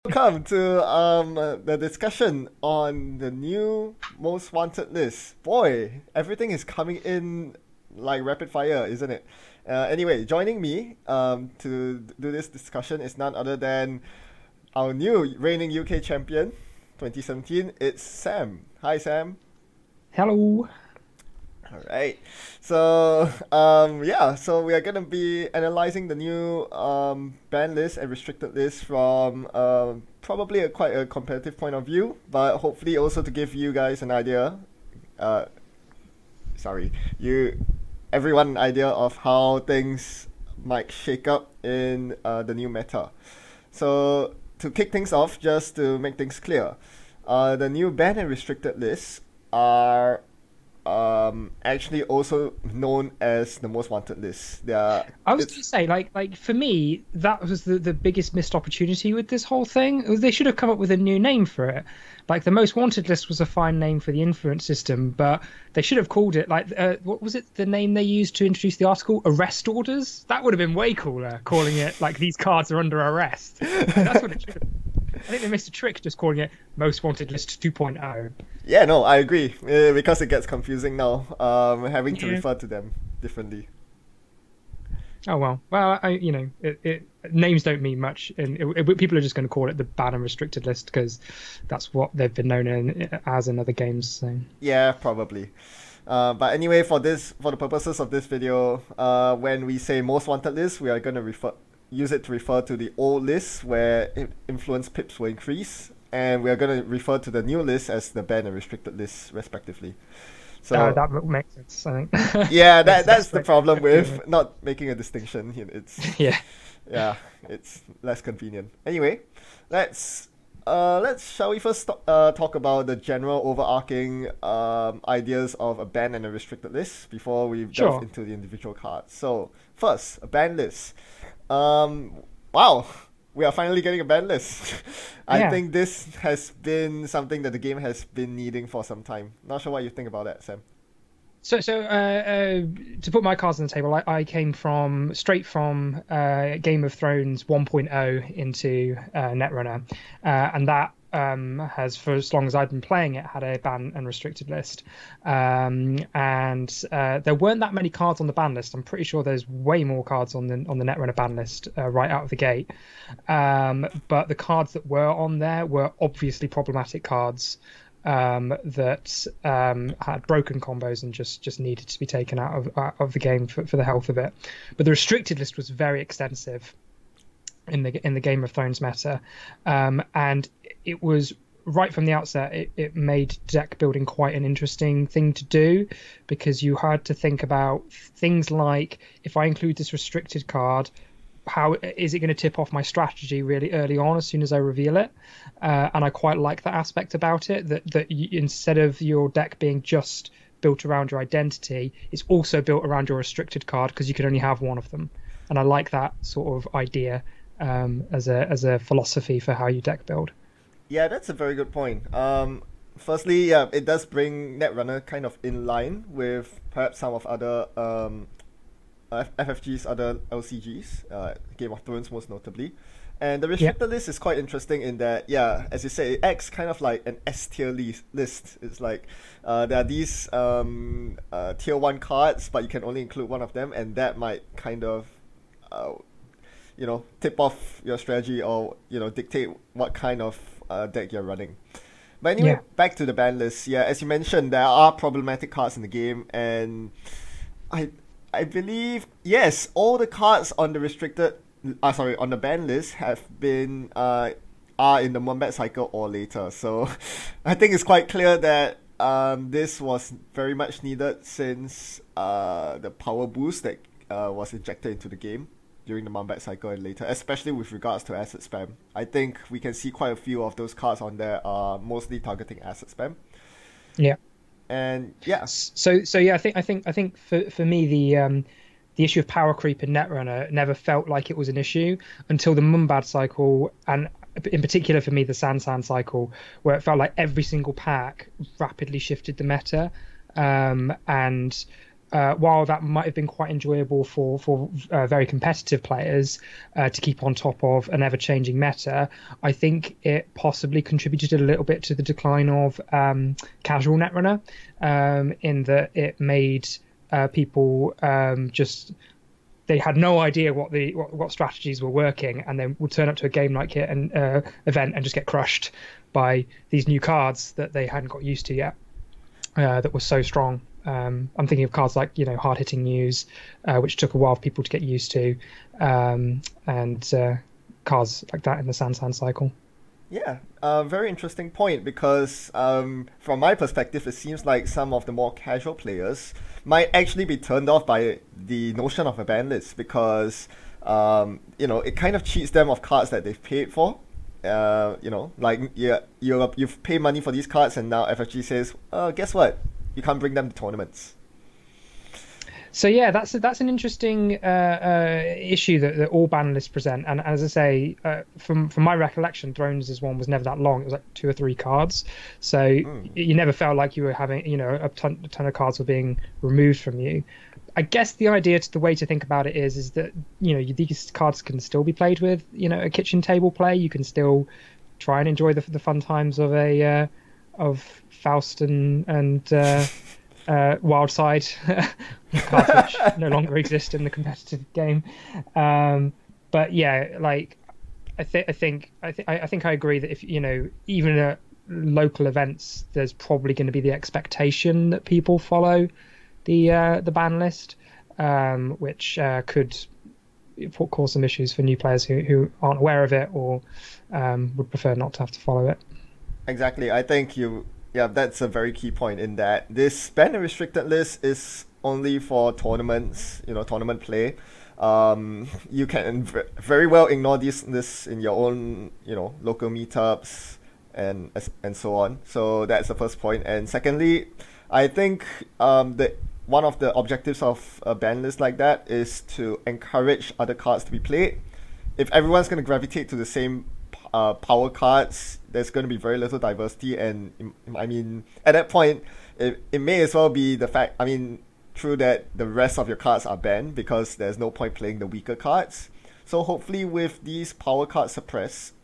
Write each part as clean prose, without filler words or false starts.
Welcome to the discussion on the new most wanted list. Boy, everything is coming in like rapid fire, isn't it? Anyway, joining me to do this discussion is none other than our new reigning UK champion, 2017. It's Sam. Hi, Sam. Hello. All right. So, so we are going to be analyzing the new ban list and restricted list from probably quite a competitive point of view, but hopefully also to give you guys an idea. Uh, everyone an idea of how things might shake up in the new meta. So, to kick things off, just to make things clear, the new ban and restricted lists are actually also known as the most wanted list. I was going to say, like for me, that was the biggest missed opportunity with this whole thing. They should have come up with a new name for it. Like the most wanted list was a fine name for the influence system, but they should have called it like what was it? The name they used to introduce the article? Arrest orders. That would have been way cooler. Calling it like these cards are under arrest. Like, that's what it should have. I think they missed a trick just calling it Most Wanted List 2.0. Yeah, no, I agree. Because it gets confusing now, having to refer to them differently. Oh well, names don't mean much, and people are just going to call it the ban and restricted list because that's what they've been known as in other games. So yeah, probably. But anyway, for the purposes of this video, when we say most wanted list, we are going to use it to refer to the old list where influence pips will increase, and we are going to refer to the new list as the banned and restricted list, respectively. So that makes sense, I think. Yeah, that's the problem with not making a distinction. It's it's less convenient. Anyway, let's shall we first talk about the general overarching ideas of a banned and a restricted list before we delve into the individual cards. So first, a banned list. Wow, we are finally getting a ban list. I think this has been something that the game has been needing for some time. Not sure what you think about that, Sam. So to put my cards on the table, I came straight from Game of Thrones 1.0 into Netrunner, and that has, for as long as I'd been playing it, had a ban and restricted list. And there weren't that many cards on the ban list. I'm pretty sure there's way more cards on the Netrunner ban list right out of the gate. But the cards that were on there were obviously problematic cards that had broken combos and just needed to be taken out of the game for the health of it. But the restricted list was very extensive in the Game of Thrones meta, and it was right from the outset. It made deck building quite an interesting thing to do, because you had to think about things like, if I include this restricted card, how is it going to tip off my strategy really early on as soon as I reveal it? And I quite like that aspect about it, that instead of your deck being just built around your identity, it's also built around your restricted card, because you can only have one of them. And I like that sort of idea as a philosophy for how you deck build. Yeah, that's a very good point. Firstly, it does bring Netrunner kind of in line with perhaps some of other FFG's other LCGs, Game of Thrones most notably. And the restricted list is quite interesting in that, as you say, it acts kind of like an S tier list. It's like there are these tier 1 cards, but you can only include one of them, and that might kind of tip off your strategy, or dictate what kind of deck you're running. But anyway, back to the ban list. Yeah, as you mentioned, there are problematic cards in the game, and I believe, yes, all the cards on the on the ban list have been are in the Wombat cycle or later. So I think it's quite clear that this was very much needed, since the power boost that was injected into the game during the Wombat cycle and later, especially with regards to asset spam. I think we can see quite a few of those cards on there are mostly targeting asset spam. Yeah. And so yeah, I think for me the issue of power creep in Netrunner never felt like it was an issue until the Mumbad cycle, and in particular for me the Sansan cycle, where it felt like every single pack rapidly shifted the meta, and while that might have been quite enjoyable for very competitive players to keep on top of an ever-changing meta, I think it possibly contributed a little bit to the decline of casual Netrunner, in that it made people just... They had no idea what strategies were working, and then would turn up to a game like it and event and just get crushed by these new cards that they hadn't got used to yet, that were so strong. I'm thinking of cards like Hard Hitting News, which took a while for people to get used to, and cards like that in the Sansan cycle. Yeah, very interesting point, because from my perspective, it seems like some of the more casual players might actually be turned off by the notion of a ban list, because it kind of cheats them of cards that they've paid for. You've paid money for these cards, and now FFG says, guess what? You can't bring them to tournaments. So yeah, that's an interesting issue that all ban lists present. And as I say, from my recollection, Thrones' one was never that long. It was like 2 or 3 cards. So you never felt like you were having, a ton of cards were being removed from you. I guess the way to think about it is that these cards can still be played with a kitchen table play. You can still try and enjoy the fun times of of Faust and Wildside, cards which no longer exist in the competitive game. But yeah, like I think I agree that if even at local events, there's probably going to be the expectation that people follow the ban list, which could cause some issues for new players who aren't aware of it or would prefer not to have to follow it. Exactly. I think that's a very key point, in that this ban and restricted list is only for tournaments, tournament play. You can very well ignore this in your own, local meetups and so on. So that's the first point. And secondly, I think that one of the objectives of a ban list like that is to encourage other cards to be played. If everyone's going to gravitate to the same power cards, there's going to be very little diversity, and I mean, at that point, it may as well be the fact, true that the rest of your cards are banned, because there's no point playing the weaker cards. So hopefully with these power cards suppressed,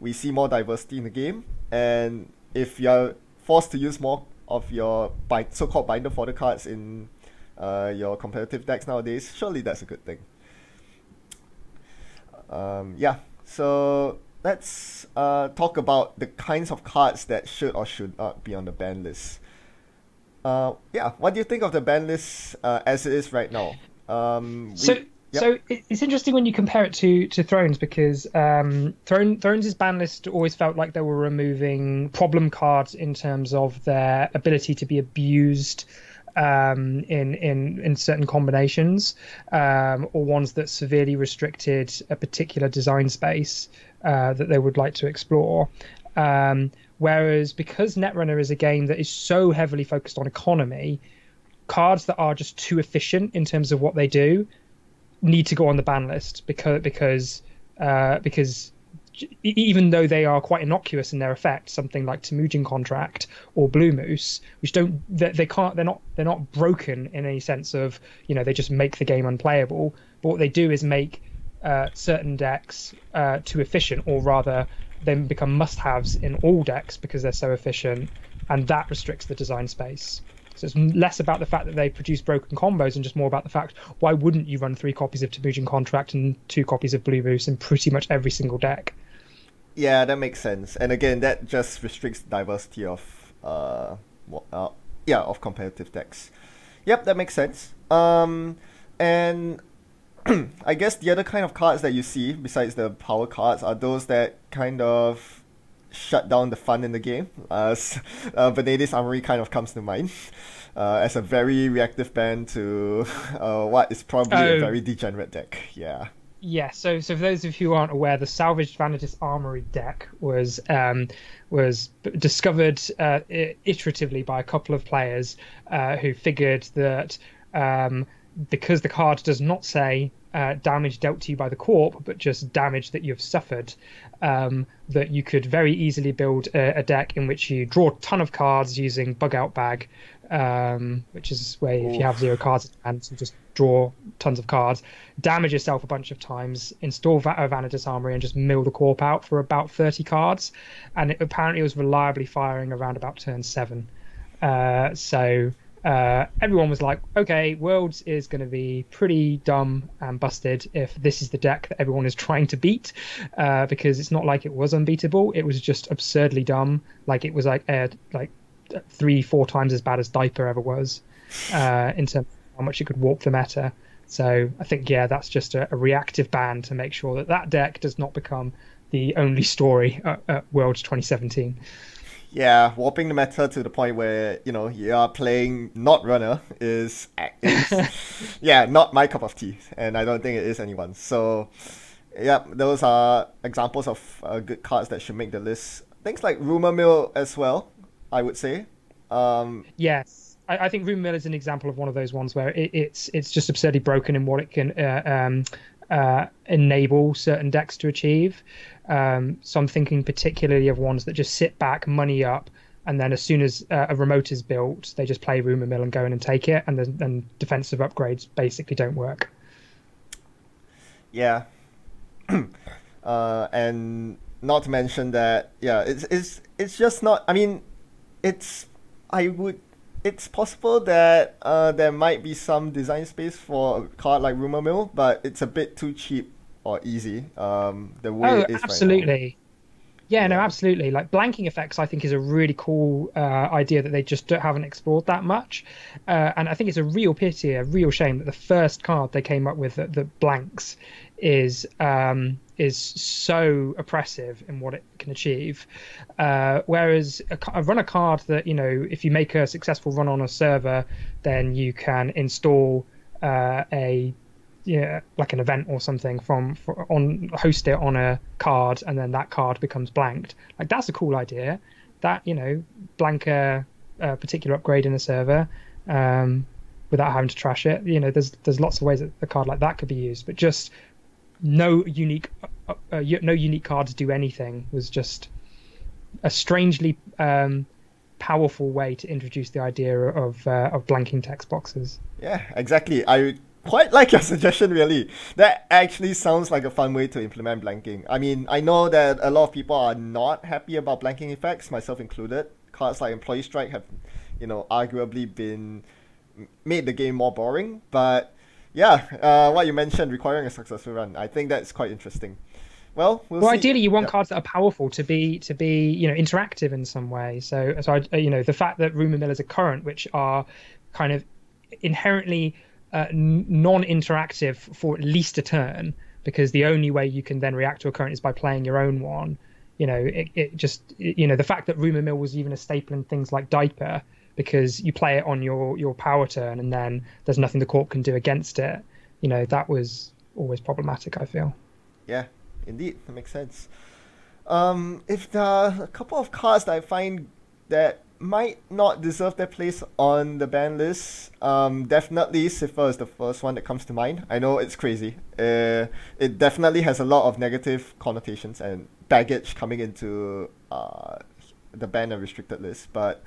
we see more diversity in the game, and if you're forced to use more of your so-called binder fodder cards in your competitive decks nowadays, surely that's a good thing. So let's talk about the kinds of cards that should or should not be on the ban list. What do you think of the ban list as it is right now? So it's interesting when you compare it to Thrones, because Thrones' ban list always felt like they were removing problem cards in terms of their ability to be abused in certain combinations, or ones that severely restricted a particular design space that they would like to explore. Whereas because Netrunner is a game that is so heavily focused on economy, cards that are just too efficient in terms of what they do need to go on the ban list, because even though they are quite innocuous in their effect, something like Temujin Contract or Blue Moose, which they're not broken in any sense of they just make the game unplayable, but what they do is make certain decks too efficient, or rather they become must-haves in all decks because they're so efficient, and that restricts the design space. So it's less about the fact that they produce broken combos and just more about the fact, why wouldn't you run 3 copies of Temujin Contract and 2 copies of Blue Moose in pretty much every single deck? Yeah, that makes sense. And again, that just restricts the diversity of competitive decks. Yep, that makes sense. And I guess the other kind of cards that you see besides the power cards are those that kind of shut down the fun in the game. Venedi's Armory kind of comes to mind as a very reactive ban to what is probably a very degenerate deck. Yeah, so for those of you who aren't aware, the Salvaged Vanitas Armory deck was discovered iteratively by a couple of players who figured that because the card does not say damage dealt to you by the Corp, but just damage that you've suffered, that you could very easily build a deck in which you draw a ton of cards using Bug Out Bag, which is where if you have 0 cards in hand, you just draw tons of cards, damage yourself a bunch of times, install Vanitas Armory, and just mill the Corp out for about 30 cards. And apparently it was reliably firing around about turn 7. So everyone was like, okay, Worlds is going to be pretty dumb and busted if this is the deck that everyone is trying to beat, because it's not like it was unbeatable. It was just absurdly dumb. Like, it was like 3-4 times as bad as Diaper ever was, in terms of how much it could warp the meta. So I think, yeah, that's just a reactive ban to make sure that that deck does not become the only story at Worlds 2017. Yeah, warping the meta to the point where, you know, you are playing Netrunner is yeah, not my cup of tea, and I don't think it is anyone's. So, yeah, those are examples of good cards that should make the list. Things like Rumor Mill as well, I would say. Yes. I think Rumor Mill is an example of one of those ones where it's just absurdly broken in what it can enable certain decks to achieve. So I'm thinking particularly of ones that just sit back, money up, and then as soon as a remote is built, they just play Rumor Mill and go in and take it, and then defensive upgrades basically don't work. Yeah. And not to mention that, yeah, it's just not. I mean, it's possible that there might be some design space for a card like Rumor Mill, but it's a bit too cheap or easy. The way it is absolutely. Right now. Yeah, no, absolutely. Like, blanking effects, I think, is a really cool idea that they just haven't explored that much. And I think it's a real pity, a real shame that the first card they came up with that blanks is so oppressive in what it can achieve. Whereas a run a card that, you know, if you make a successful run on a server, then you can install like an event or something host it on a card, and then that card becomes blanked. Like, that's a cool idea. That, you know, blank a particular upgrade in a server without having to trash it. You know, there's lots of ways that a card like that could be used, but just no unique cards do anything was just a strangely powerful way to introduce the idea of blanking text boxes. Yeah, exactly. I quite like your suggestion, really. That actually sounds like a fun way to implement blanking. I mean, I know that a lot of people are not happy about blanking effects, myself included. Cards like Employee Strike have, you know, arguably made the game more boring. But yeah, what you mentioned, requiring a successful run, I think that's quite interesting. Well, we'll see. Ideally, you want cards that are powerful to be you know, interactive in some way. So you know, the fact that Rumor Mill is a current, which are kind of inherently non-interactive for at least a turn, because the only way you can then react to a current is by playing your own one. You know, it just, you know, the fact that Rumor Mill was even a staple in things like Diaper, because you play it on your power turn and then there's nothing the Corp can do against it. You know, that was always problematic, I feel. Yeah, indeed, that makes sense. If there are a couple of cards that I find that might not deserve their place on the ban list, definitely Cipher is the first one that comes to mind. I know it's crazy. It definitely has a lot of negative connotations and baggage coming into the ban and restricted list, but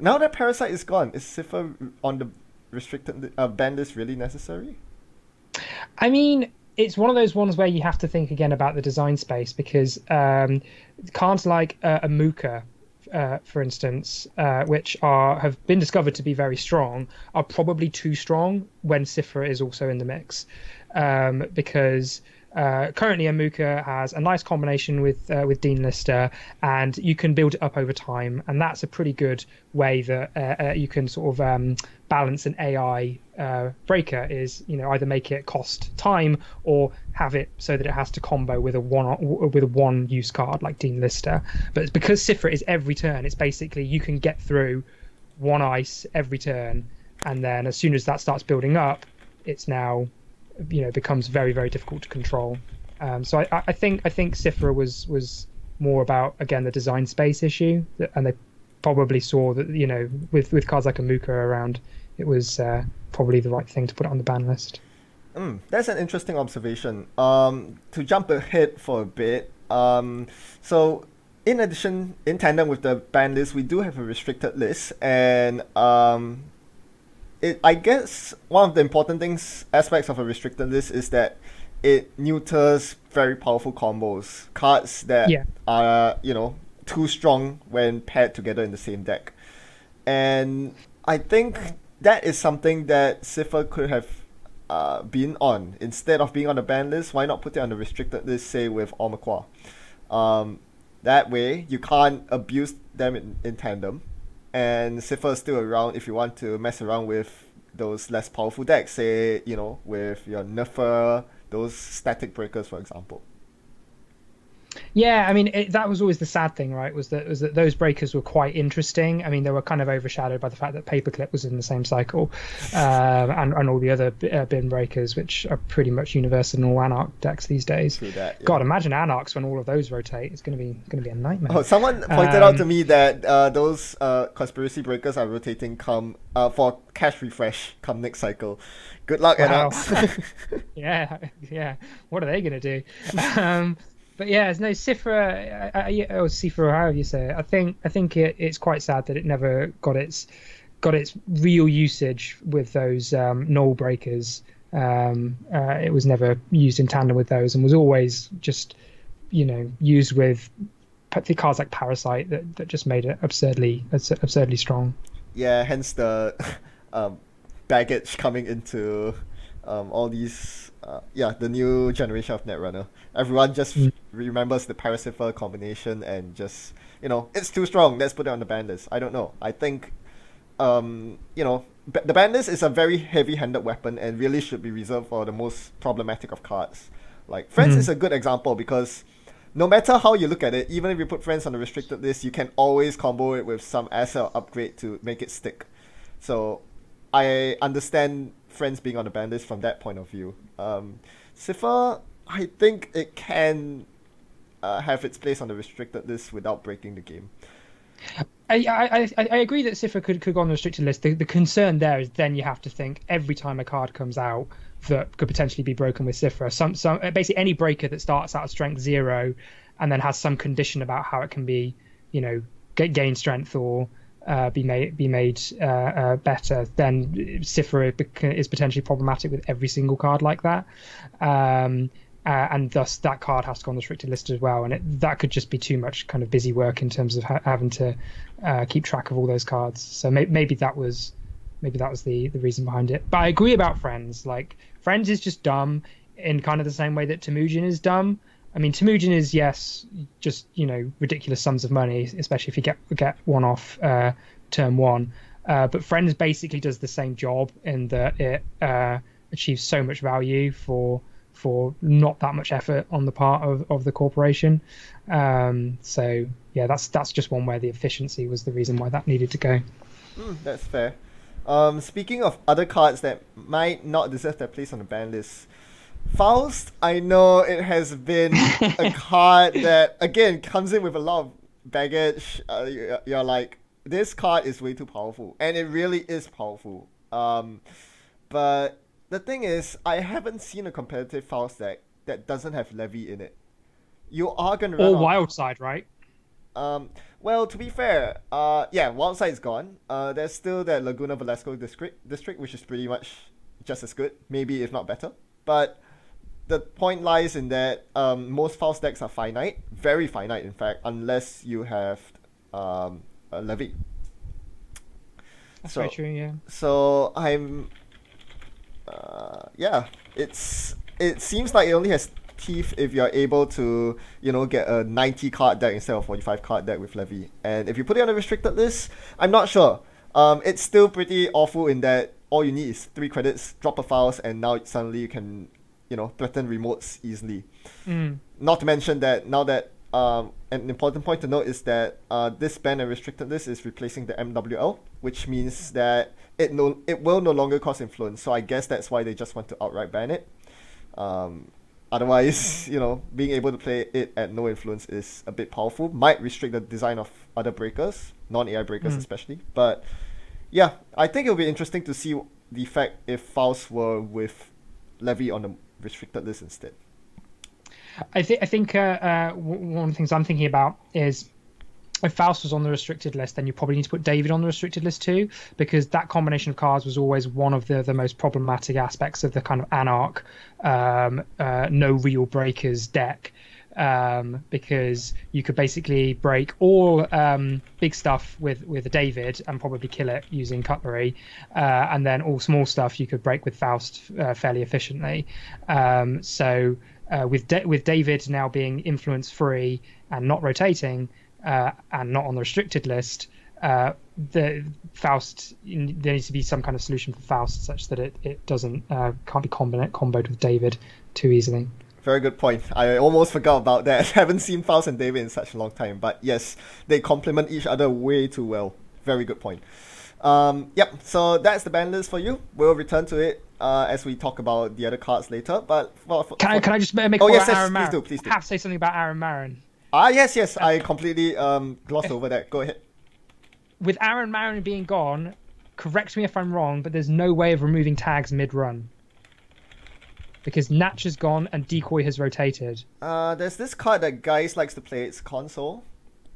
now that Parasite is gone, is Cipher on the restricted ban list really necessary? I mean, it's one of those ones where you have to think again about the design space, because cards like Amuka, for instance, which have been discovered to be very strong, are probably too strong when Cipher is also in the mix, because currently Amuka has a nice combination with Dean Lister, and you can build it up over time, and that's a pretty good way that you can sort of balance an AI breaker, is, you know, either make it cost time or have it so that it has to combo with a one use card like Dean Lister. But because Cipher is every turn, it's basically you can get through one ice every turn, and then as soon as that starts building up, it's now, you know, becomes very, very difficult to control. So I think Cipher was more about, again, the design space issue, and they probably saw that, you know, with cards like Amuka around, it was probably the right thing to put it on the ban list. That's an interesting observation. To jump ahead for a bit, so in addition, in tandem with the ban list, we do have a restricted list, and I guess one of the important aspects of a restricted list is that it neuters very powerful combos, cards that are too strong when paired together in the same deck, and I think that is something that Cypher could have been on. Instead of being on the ban list, why not put it on the restricted list, say with Ormaquah? That way you can't abuse them in tandem, and Cypher is still around if you want to mess around with those less powerful decks, say with your Nerfer, those static breakers, for example. Yeah, I mean that was always the sad thing, right? Was that those breakers were quite interesting. I mean, they were kind of overshadowed by the fact that Paperclip was in the same cycle, and all the other bin breakers, which are pretty much universal in all Anarch decks these days. True that, yeah. God, imagine Anarchs when all of those rotate. It's going to be a nightmare. Oh, someone pointed out to me that those conspiracy breakers are rotating for cash refresh come next cycle. Good luck, Anarchs. Yeah. What are they going to do? But yeah, no, Cypher, or Cypher, however you say it. I think it's quite sad that it never got its real usage with those null breakers. It was never used in tandem with those, and was always just used with cards like Parasite that just made it absurdly strong. Yeah, hence the baggage coming into all these. The new generation of Netrunner. Everyone just remembers the Parasite combination and just, it's too strong, let's put it on the ban list. I don't know. I think, the ban list is a very heavy-handed weapon and really should be reserved for the most problematic of cards. Like, Friends is a good example because no matter how you look at it, even if you put Friends on the restricted list, you can always combo it with some asset or upgrade to make it stick. So, I understand Friends being on the ban list from that point of view. Cypher, I think it can have its place on the restricted list without breaking the game. I agree that Cypher could go on the restricted list. The concern there is then you have to think every time a card comes out that could potentially be broken with Cypher. Some basically any breaker that starts out at strength 0 and then has some condition about how it can be, gain strength or be made better, then Cypher is potentially problematic with every single card like that, and thus that card has to go on the restricted list as well, and that could just be too much kind of busy work in terms of having to keep track of all those cards. So maybe that was the reason behind it. But I agree about Friends. Like, Friends is just dumb in kind of the same way that Temujin is dumb. I mean, Temujin is, yes, just, ridiculous sums of money, especially if you get one off turn 1. But Friends basically does the same job in that it achieves so much value for not that much effort on the part of the corporation. So, yeah, that's just one where the efficiency was the reason why that needed to go. That's fair. Speaking of other cards that might not deserve their place on the ban list, Faust, I know it has been a card that, again, comes in with a lot of baggage. You're like, this card is way too powerful. And it really is powerful. But the thing is, I haven't seen a competitive Faust deck that doesn't have Levy in it. You are going to run or Wildside, right? Well, to be fair, Wildside's gone. There's still that Laguna Velasco district, which is pretty much just as good, maybe if not better. But the point lies in that most Faust decks are finite, very finite in fact, unless you have a Levy. That's very true, yeah. So I'm, it seems like it only has teeth if you're able to, get a 90 card deck instead of 45 card deck with Levy. And if you put it on a restricted list, I'm not sure. It's still pretty awful in that all you need is 3 credits, drop a Faust, and now suddenly you can, threaten remotes easily. Not to mention that now that an important point to note is that this ban and restricted list is replacing the MWL, which means that it will no longer cause influence. So I guess that's why they just want to outright ban it. Otherwise, being able to play it at no influence is a bit powerful. Might restrict the design of other breakers, non-AI breakers especially. But Yeah, I think it'll be interesting to see the effect if Faust were with Levy on the restricted list instead. I think one of the things I'm thinking about is if Faust was on the restricted list, then you probably need to put David on the restricted list too, because that combination of cards was always one of the most problematic aspects of the kind of Anarch no real breakers deck. Because you could basically break all big stuff with a David and probably kill it using cutlery, and then all small stuff you could break with Faust fairly efficiently. With David now being influence free and not rotating and not on the restricted list, the Faust, there needs to be some kind of solution for Faust such that it doesn't can't be comboed with David too easily. Very good point. I almost forgot about that. I haven't seen Faust and David in such a long time. But yes, they complement each other way too well. Very good point. Yep, so that's the ban list for you. We'll return to it as we talk about the other cards later. But can I just make oh, yes, Aaron Marin? Please do. I have to say something about Aaron Marin. Yes. I completely glossed over that. Go ahead. With Aaron Marin being gone, correct me if I'm wrong, but there's no way of removing tags mid-run. Because Natch is gone and Decoy has rotated. There's this card that Guys likes to play. It's Console.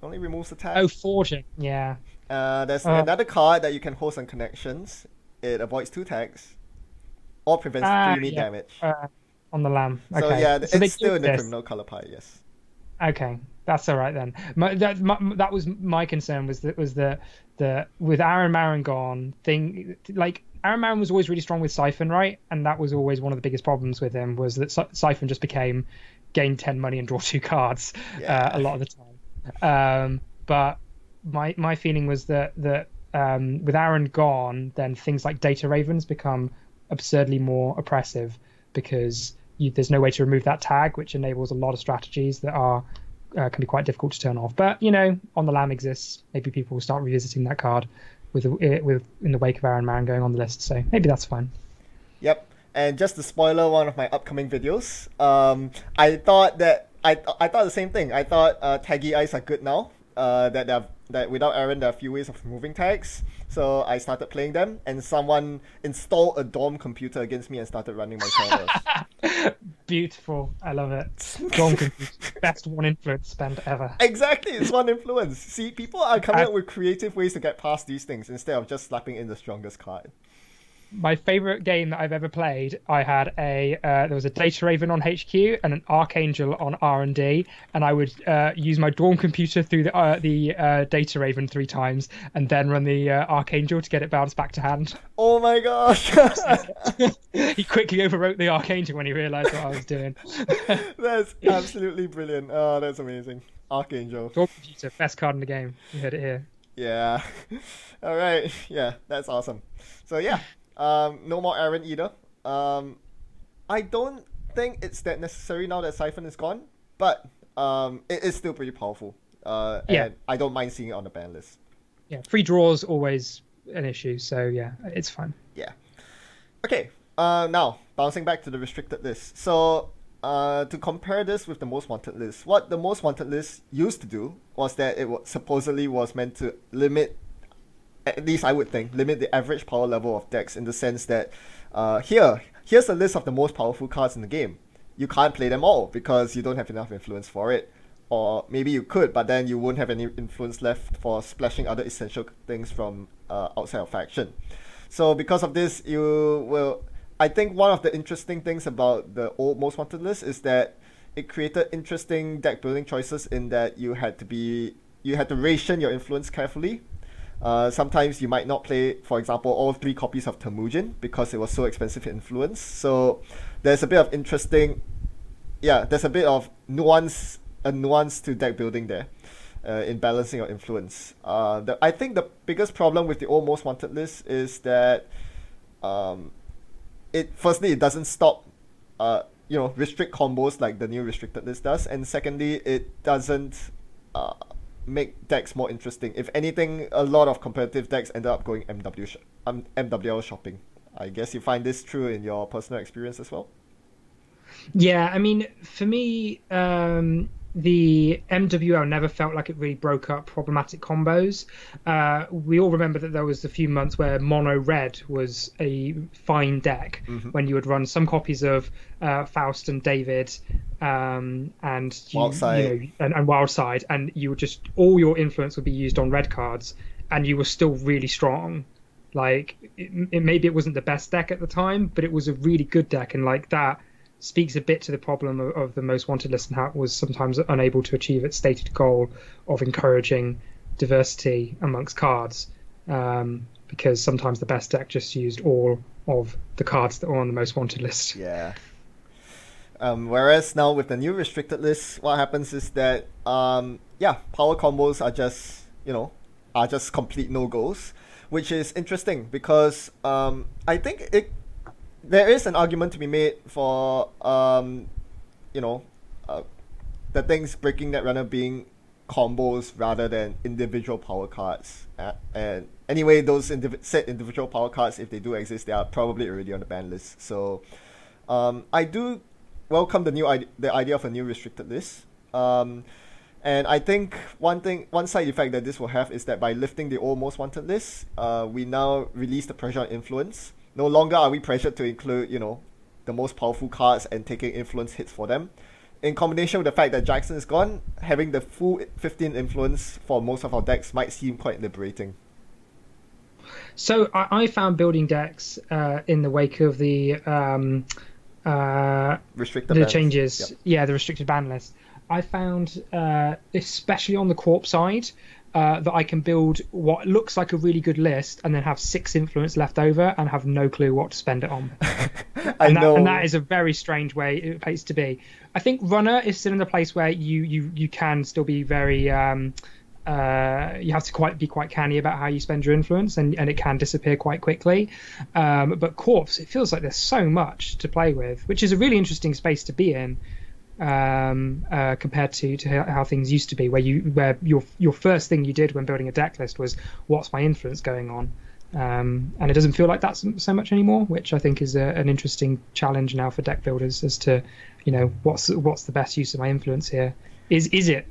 Only removes the tag. Oh, Forging. Yeah. There's another card that you can host on connections. It avoids 2 tags. Or prevents 3 meat damage. On the lamb. Okay. So yeah, it's still in the criminal color pie, yes. Okay, that's all right then. That was my concern was that with Aaron Marin gone, Aaron Marin was always really strong with Siphon, right? And that was always one of the biggest problems with him was that Siphon just became gain 10 money and draw 2 cards a lot of the time. But my feeling was that with Aaron gone, then things like Data Ravens become absurdly more oppressive because there's no way to remove that tag, which enables a lot of strategies that are can be quite difficult to turn off. But On the Lam exists. Maybe people will start revisiting that card with in the wake of Aaron Marin going on the list. So maybe that's fine. Yep. And just to spoiler one of my upcoming videos, I thought the same thing. I thought taggy eyes are good now. That without Aaron, there are a few ways of removing tags. So I started playing them, and someone installed a dorm computer against me and started running my servers. Beautiful. I love it. Dorm computer. Best one influence spend ever. Exactly, it's one influence. See, people are coming up with creative ways to get past these things instead of just slapping in the strongest card. My favorite game that I've ever played, I had there was a Data Raven on HQ and an Archangel on R&D, and I would use my dorm computer through the Data Raven 3 times and then run the Archangel to get it bounced back to hand. Oh my gosh! He quickly overwrote the Archangel when he realized what I was doing. That's absolutely brilliant. Oh, that's amazing. Archangel. Dorm computer, best card in the game. You heard it here. Yeah. All right. Yeah, that's awesome. So yeah. No more Aaron either. I don't think it's that necessary now that Siphon is gone, but it is still pretty powerful. And I don't mind seeing it on the ban list. Yeah, free draws always an issue, so yeah, it's fine. Yeah. Okay. Now bouncing back to the restricted list. So to compare this with the most wanted list, what the most wanted list used to do was that it supposedly was meant to limit. At least I would think, limit the average power level of decks in the sense that here's a list of the most powerful cards in the game. You can't play them all because you don't have enough influence for it. Or maybe you could, but then you won't have any influence left for splashing other essential things from outside of faction. So because of this, I think one of the interesting things about the old most wanted list is that it created interesting deck building choices in that you had to ration your influence carefully. Sometimes you might not play, for example, all 3 copies of Temujin because it was so expensive in influence. So there's a bit of there's a bit of nuance to deck building there in balancing your influence. I think the biggest problem with the old most wanted list is that it doesn't stop restrict combos like the new restricted list does, and secondly, it doesn't make decks more interesting. If anything, a lot of competitive decks ended up going MWL shopping. I guess you find this true in your personal experience as well? Yeah, I mean, for me, the MWL never felt like it really broke up problematic combos. We all remember that there was a few months where mono red was a fine deck when you would run some copies of Faust and David, and Wildside. and Wildside, and you would just all your influence would be used on red cards, and you were still really strong. Like maybe it wasn't the best deck at the time, but it was a really good deck, and like that speaks a bit to the problem of the most wanted list and how it was sometimes unable to achieve its stated goal of encouraging diversity amongst cards, because sometimes the best deck just used all of the cards that were on the most wanted list. Yeah. Whereas now with the new restricted list, what happens is that power combos are just complete no-goes, which is interesting because I think there is an argument to be made for the things breaking Netrunner being combos rather than individual power cards. And anyway, those set individual power cards, if they do exist, they are probably already on the ban list. So I do welcome the idea of a new restricted list. And I think one side effect that this will have is that by lifting the old most wanted list, we now release the pressure on influence. No longer are we pressured to include, the most powerful cards and taking influence hits for them. In combination with the fact that Jackson is gone, having the full 15 influence for most of our decks might seem quite liberating. So I found building decks in the wake of the changes. Yep. Yeah, the restricted ban list. I found, especially on the Corp side, that I can build what looks like a really good list and then have 6 influence left over and have no clue what to spend it on. And that is a very strange place to be. I think Runner is still in a place where you can still be very you have to be quite canny about how you spend your influence, and it can disappear quite quickly. But Corpse, it feels like there's so much to play with, which is a really interesting space to be in. Compared to how things used to be, where your first thing you did when building a deck list was what's my influence going on, and it doesn't feel like that so much anymore, which I think is an interesting challenge now for deck builders as to what's the best use of my influence here. Is it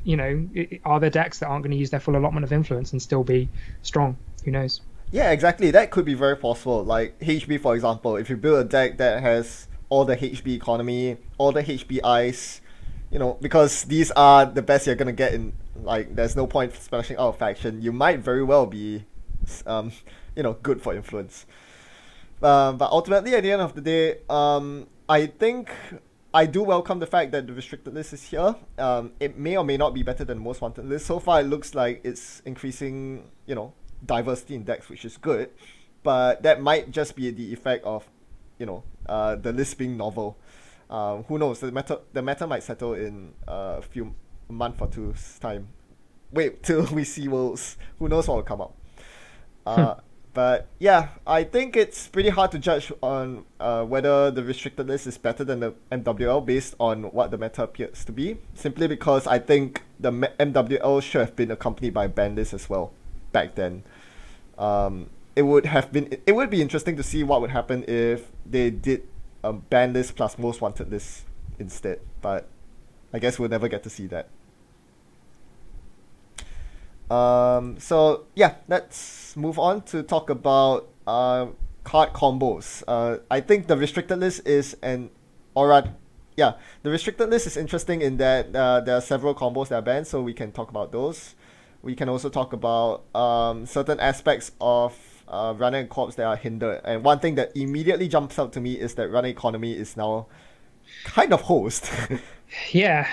are there decks that aren't going to use their full allotment of influence and still be strong? Who knows? Yeah, exactly. That could be very possible. Like HB, for example, if you build a deck that has all the HB economy, all the HB ice, because these are the best you're gonna get in. Like, there's no point splashing out of faction. You might very well be, good for influence. But ultimately, at the end of the day, I think I do welcome the fact that the restricted list is here. It may or may not be better than the most wanted list. So far, it looks like it's increasing, diversity in decks, which is good. But that might just be the effect of, the list being novel. Who knows? The meta might settle in a month or two's time. Wait till we see Worlds. Who knows what will come up? But yeah, I think it's pretty hard to judge on whether the restricted list is better than the MWL based on what the meta appears to be. Simply because I think the MWL should have been accompanied by a ban list as well back then. It would be interesting to see what would happen if they did a ban list plus most wanted list instead, but I guess we'll never get to see that. So yeah, let's move on to talk about card combos. I think the restricted list is the restricted list is interesting in that there are several combos that are banned, so we can talk about those. We can also talk about certain aspects of runner and corps that are hindered. And one thing that immediately jumps out to me is that runner economy is now kind of hosed. Yeah,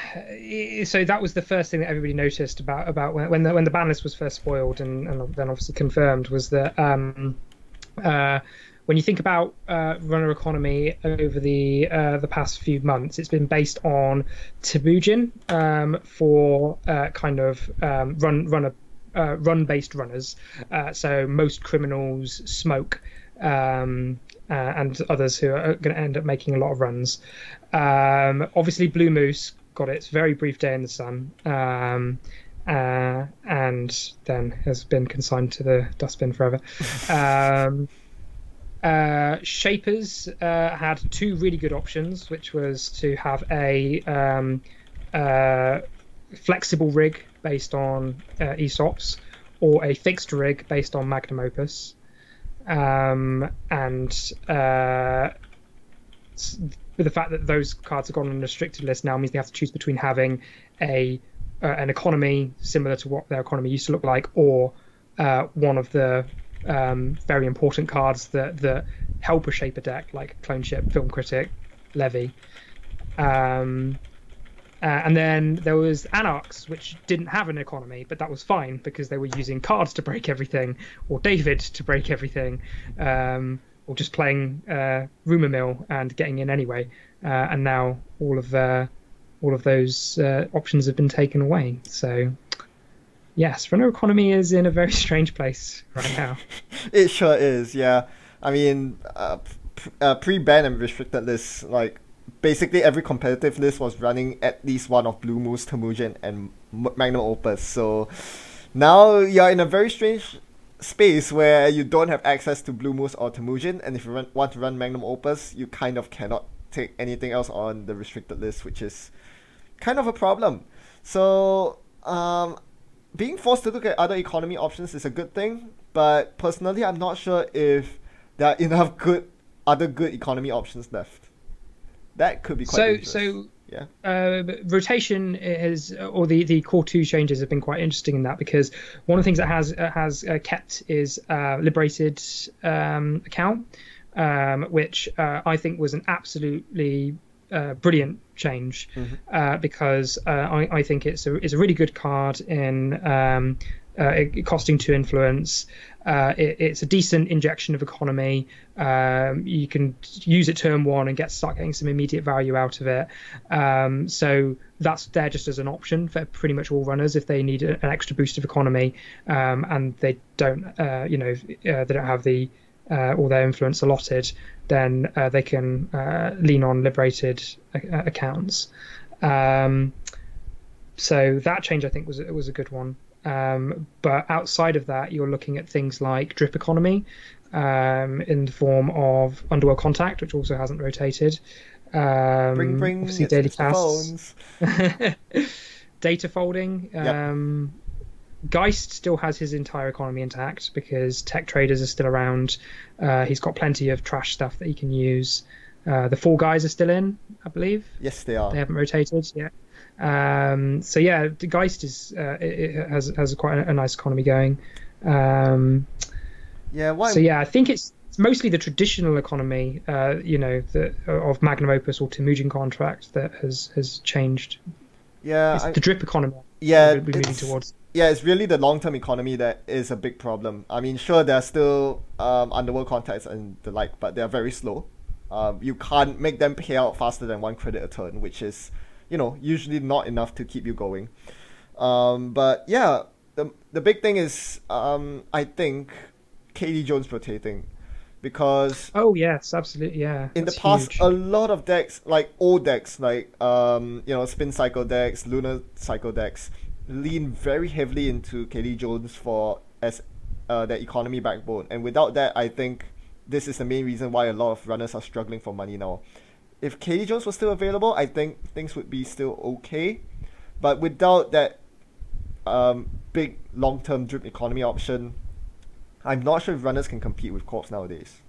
so that was the first thing that everybody noticed about when the ban list was first spoiled and then obviously confirmed, was that when you think about runner economy over the past few months, it's been based on Tabujin for kind of run-based runners. So most criminals, smoke, and others who are going to end up making a lot of runs. Obviously, Blue Moose got its very brief day in the sun, and then has been consigned to the dustbin forever. Shapers had 2 really good options, which was to have a flexible rig based on ESOPs, or a fixed rig based on magnum opus. And with the fact that those cards have gone on a restricted list now means they have to choose between having an economy similar to what their economy used to look like, or one of the very important cards that help a shape a deck, like Clone Ship, Film Critic, Levy. And then there was Anarchs, which didn't have an economy, but that was fine because they were using cards to break everything, or David to break everything, or just playing Rumour Mill and getting in anyway. And now all of those options have been taken away. So yes, Runner economy is in a very strange place right now. It sure is, yeah. I mean, pre-ban and restricted lists, like, basically every competitive list was running at least one of Blue Moose, Temujin, and Magnum Opus. So now you're in a very strange space where you don't have access to Blue Moose or Temujin, and if you want to run Magnum Opus, you kind of cannot take anything else on the restricted list, which is kind of a problem. So being forced to look at other economy options is a good thing, but personally I'm not sure if there are enough other good economy options left. That could be quite dangerous. So yeah. Rotation is, or the core 2 changes have been quite interesting in that, because one of the things that has kept is Liberated account, which I think was an absolutely brilliant change, because I think it's a really good card in costing 2 influence. It's a decent injection of economy. You can use it turn 1 and start getting some immediate value out of it. So that's there just as an option for pretty much all runners if they need an extra boost of economy, and they don't, they don't have all their influence allotted. Then they can lean on liberated accounts. So that change I think was a good one. But outside of that, you're looking at things like drip economy, in the form of Underworld Contact, which also hasn't rotated. Bring obviously daily casts. Data folding. Yep. Geist still has his entire economy intact because tech traders are still around. He's got plenty of trash stuff that he can use. The 4 guys are still in, I believe. Yes, they are. They haven't rotated yet. So yeah, the Geist it has quite a nice economy going. So yeah, I think it's mostly the traditional economy, of Magnum Opus or Temujin contract that has changed. Yeah, it's the drip economy. Yeah, we're moving towards. Yeah, it's really the long-term economy that is a big problem. I mean, sure, there are still underworld contacts and the like, but they are very slow. You can't make them pay out faster than 1 credit a turn, which is, usually not enough to keep you going. But yeah, the big thing is, I think, KD Jones rotating. Because yes, absolutely, yeah. In the past, huge. A lot of decks, like old decks, like Spin Cycle decks, Lunar Cycle decks, lean very heavily into KD Jones as their economy backbone. And without that, I think this is the main reason why a lot of runners are struggling for money now. If KD Jones was still available, I think things would be still okay. But without that big long-term drip economy option, I'm not sure if runners can compete with Corps nowadays.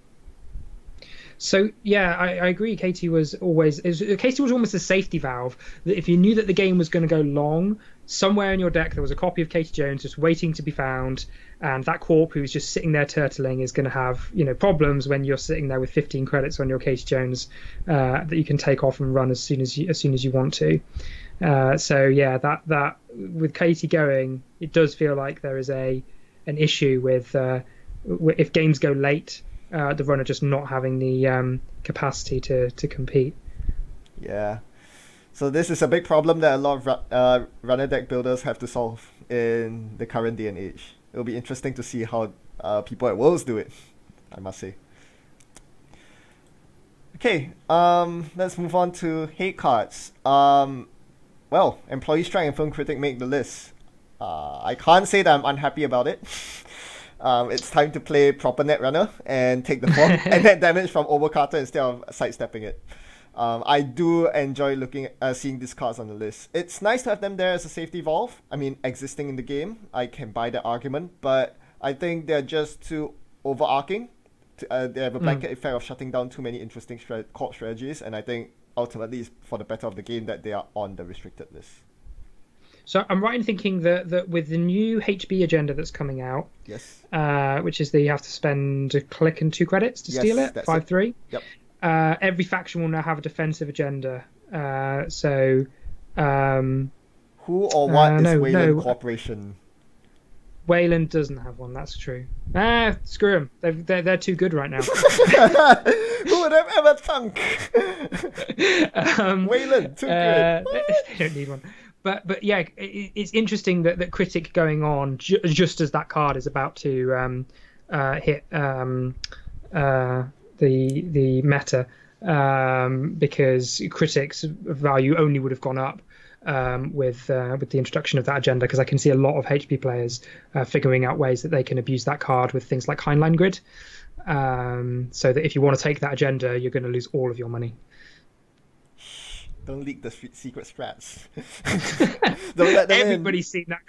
So yeah, I agree. KT was almost a safety valve. That if you knew that the game was going to go long, somewhere in your deck there was a copy of KT Jones just waiting to be found, and that Corp who's just sitting there turtling is going to have problems when you're sitting there with 15 credits on your KT Jones that you can take off and run as soon as you want to. So yeah, that with KT going, it does feel like there is an issue with if games go late. The runner just not having the capacity to compete. Yeah. So this is a big problem that a lot of runner deck builders have to solve in the current day and age. It'll be interesting to see how people at Worlds do it, I must say. Okay, let's move on to hate cards. Well, Employee Strike and Film Critic make the list. I can't say that I'm unhappy about it. It's time to play proper Netrunner and take the 4 and net damage from Overcarter instead of sidestepping it. I do enjoy seeing these cards on the list. It's nice to have them there as a safety valve. I mean, existing in the game, I can buy that argument, but I think they're just too overarching. They have a blanket effect of shutting down too many interesting Corp strategies, and I think ultimately it's for the better of the game that they are on the restricted list. So I'm right in thinking that with the new HB agenda that's coming out, yes, which is that you have to spend a click and 2 credits to steal it, 5-3. Yep. Every faction will now have a defensive agenda. Who or what is Wayland Corporation? Wayland doesn't have one. That's true. Screw them. They're too good right now. Who would have ever thunk? Wayland, too good. They don't need one. But yeah, it's interesting that Critic going on just as that card is about to hit the meta, because Critic's value only would have gone up with the introduction of that agenda, because I can see a lot of HP players figuring out ways that they can abuse that card with things like Heinlein Grid, so that if you want to take that agenda, you're going to lose all of your money. Don't leak the secret strats. Don't let them Everybody's seen that.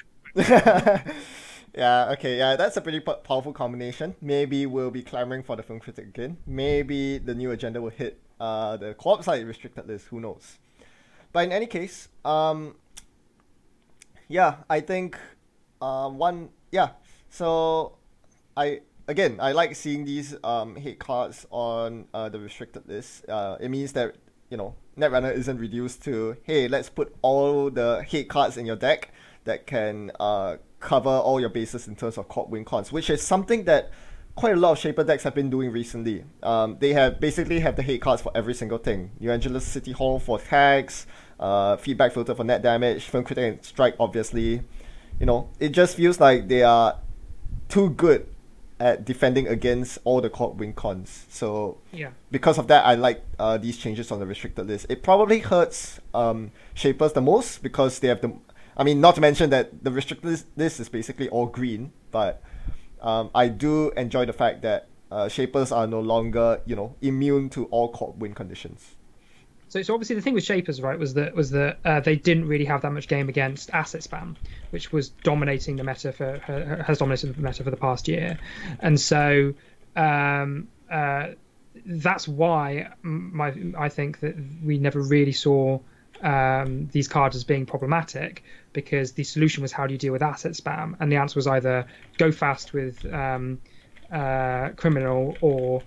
Yeah, okay, yeah, that's a pretty powerful combination. Maybe we'll be clamoring for the Film Critic again. Maybe the new agenda will hit the Co-op side restricted list, who knows. But in any case, yeah, I think so I like seeing these hate cards on the restricted list. It means that, Netrunner isn't reduced to, hey, let's put all the hate cards in your deck that can cover all your bases in terms of Corp win cons, which is something that quite a lot of Shaper decks have been doing recently. They have the hate cards for every single thing. New Angeles City Hall for tags, feedback filter for net damage, Film Critic and Strike, obviously. It just feels like they are too good at defending against all the Corp win cons. So yeah, because of that, I like these changes on the restricted list. It probably hurts Shapers the most because they have not to mention that the restricted list is basically all green, but I do enjoy the fact that Shapers are no longer, immune to all Corp win conditions. So obviously the thing with Shapers, right, was that they didn't really have that much game against asset spam, which was dominating the meta has dominated the meta for the past year, and so that's why I think that we never really saw these cards as being problematic, because the solution was, how do you deal with asset spam? And the answer was either go fast with Criminal or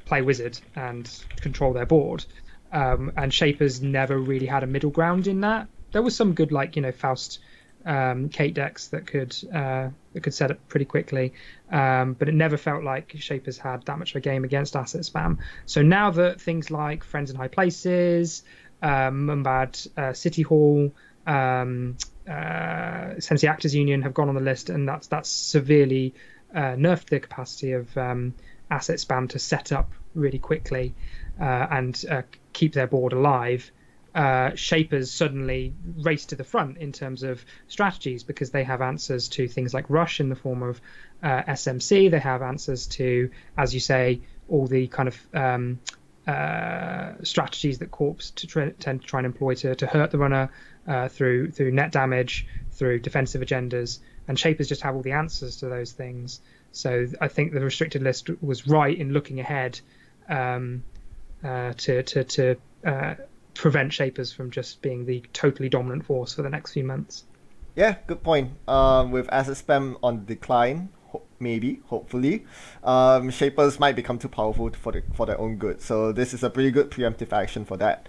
play Wizard and control their board. And Shapers never really had a middle ground in that. There was some good, Faust Kate decks that could set up pretty quickly, but it never felt like Shapers had that much of a game against asset spam. So now that things like Friends in High Places, Mumbad City Hall, Sensei Actors Union have gone on the list, and that's severely nerfed the capacity of asset spam to set up really quickly and keep their board alive. Shapers suddenly race to the front in terms of strategies, because they have answers to things like Rush in the form of SMC. They have answers to, as you say, all the kind of strategies that Corps tend to try and employ to hurt the runner through net damage, through defensive agendas, and Shapers just have all the answers to those things. So I think the restricted list was right in looking ahead to prevent Shapers from just being the totally dominant force for the next few months. Yeah, good point. With asset spam on decline, hopefully, Shapers might become too powerful for their own good. So this is a pretty good preemptive action for that.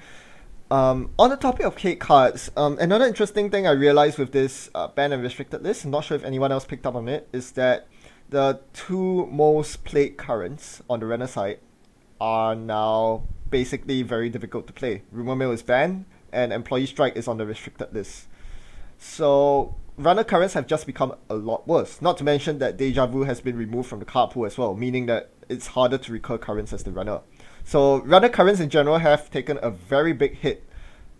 On the topic of hate cards, another interesting thing I realized with this banned and restricted list, I'm not sure if anyone else picked up on it, is that the two most played currents on the runner side are now basically very difficult to play. Rumor Mill is banned, and Employee Strike is on the restricted list. So runner currents have just become a lot worse. Not to mention that Deja Vu has been removed from the card pool as well, meaning that it's harder to recur currents as the runner. So runner currents in general have taken a very big hit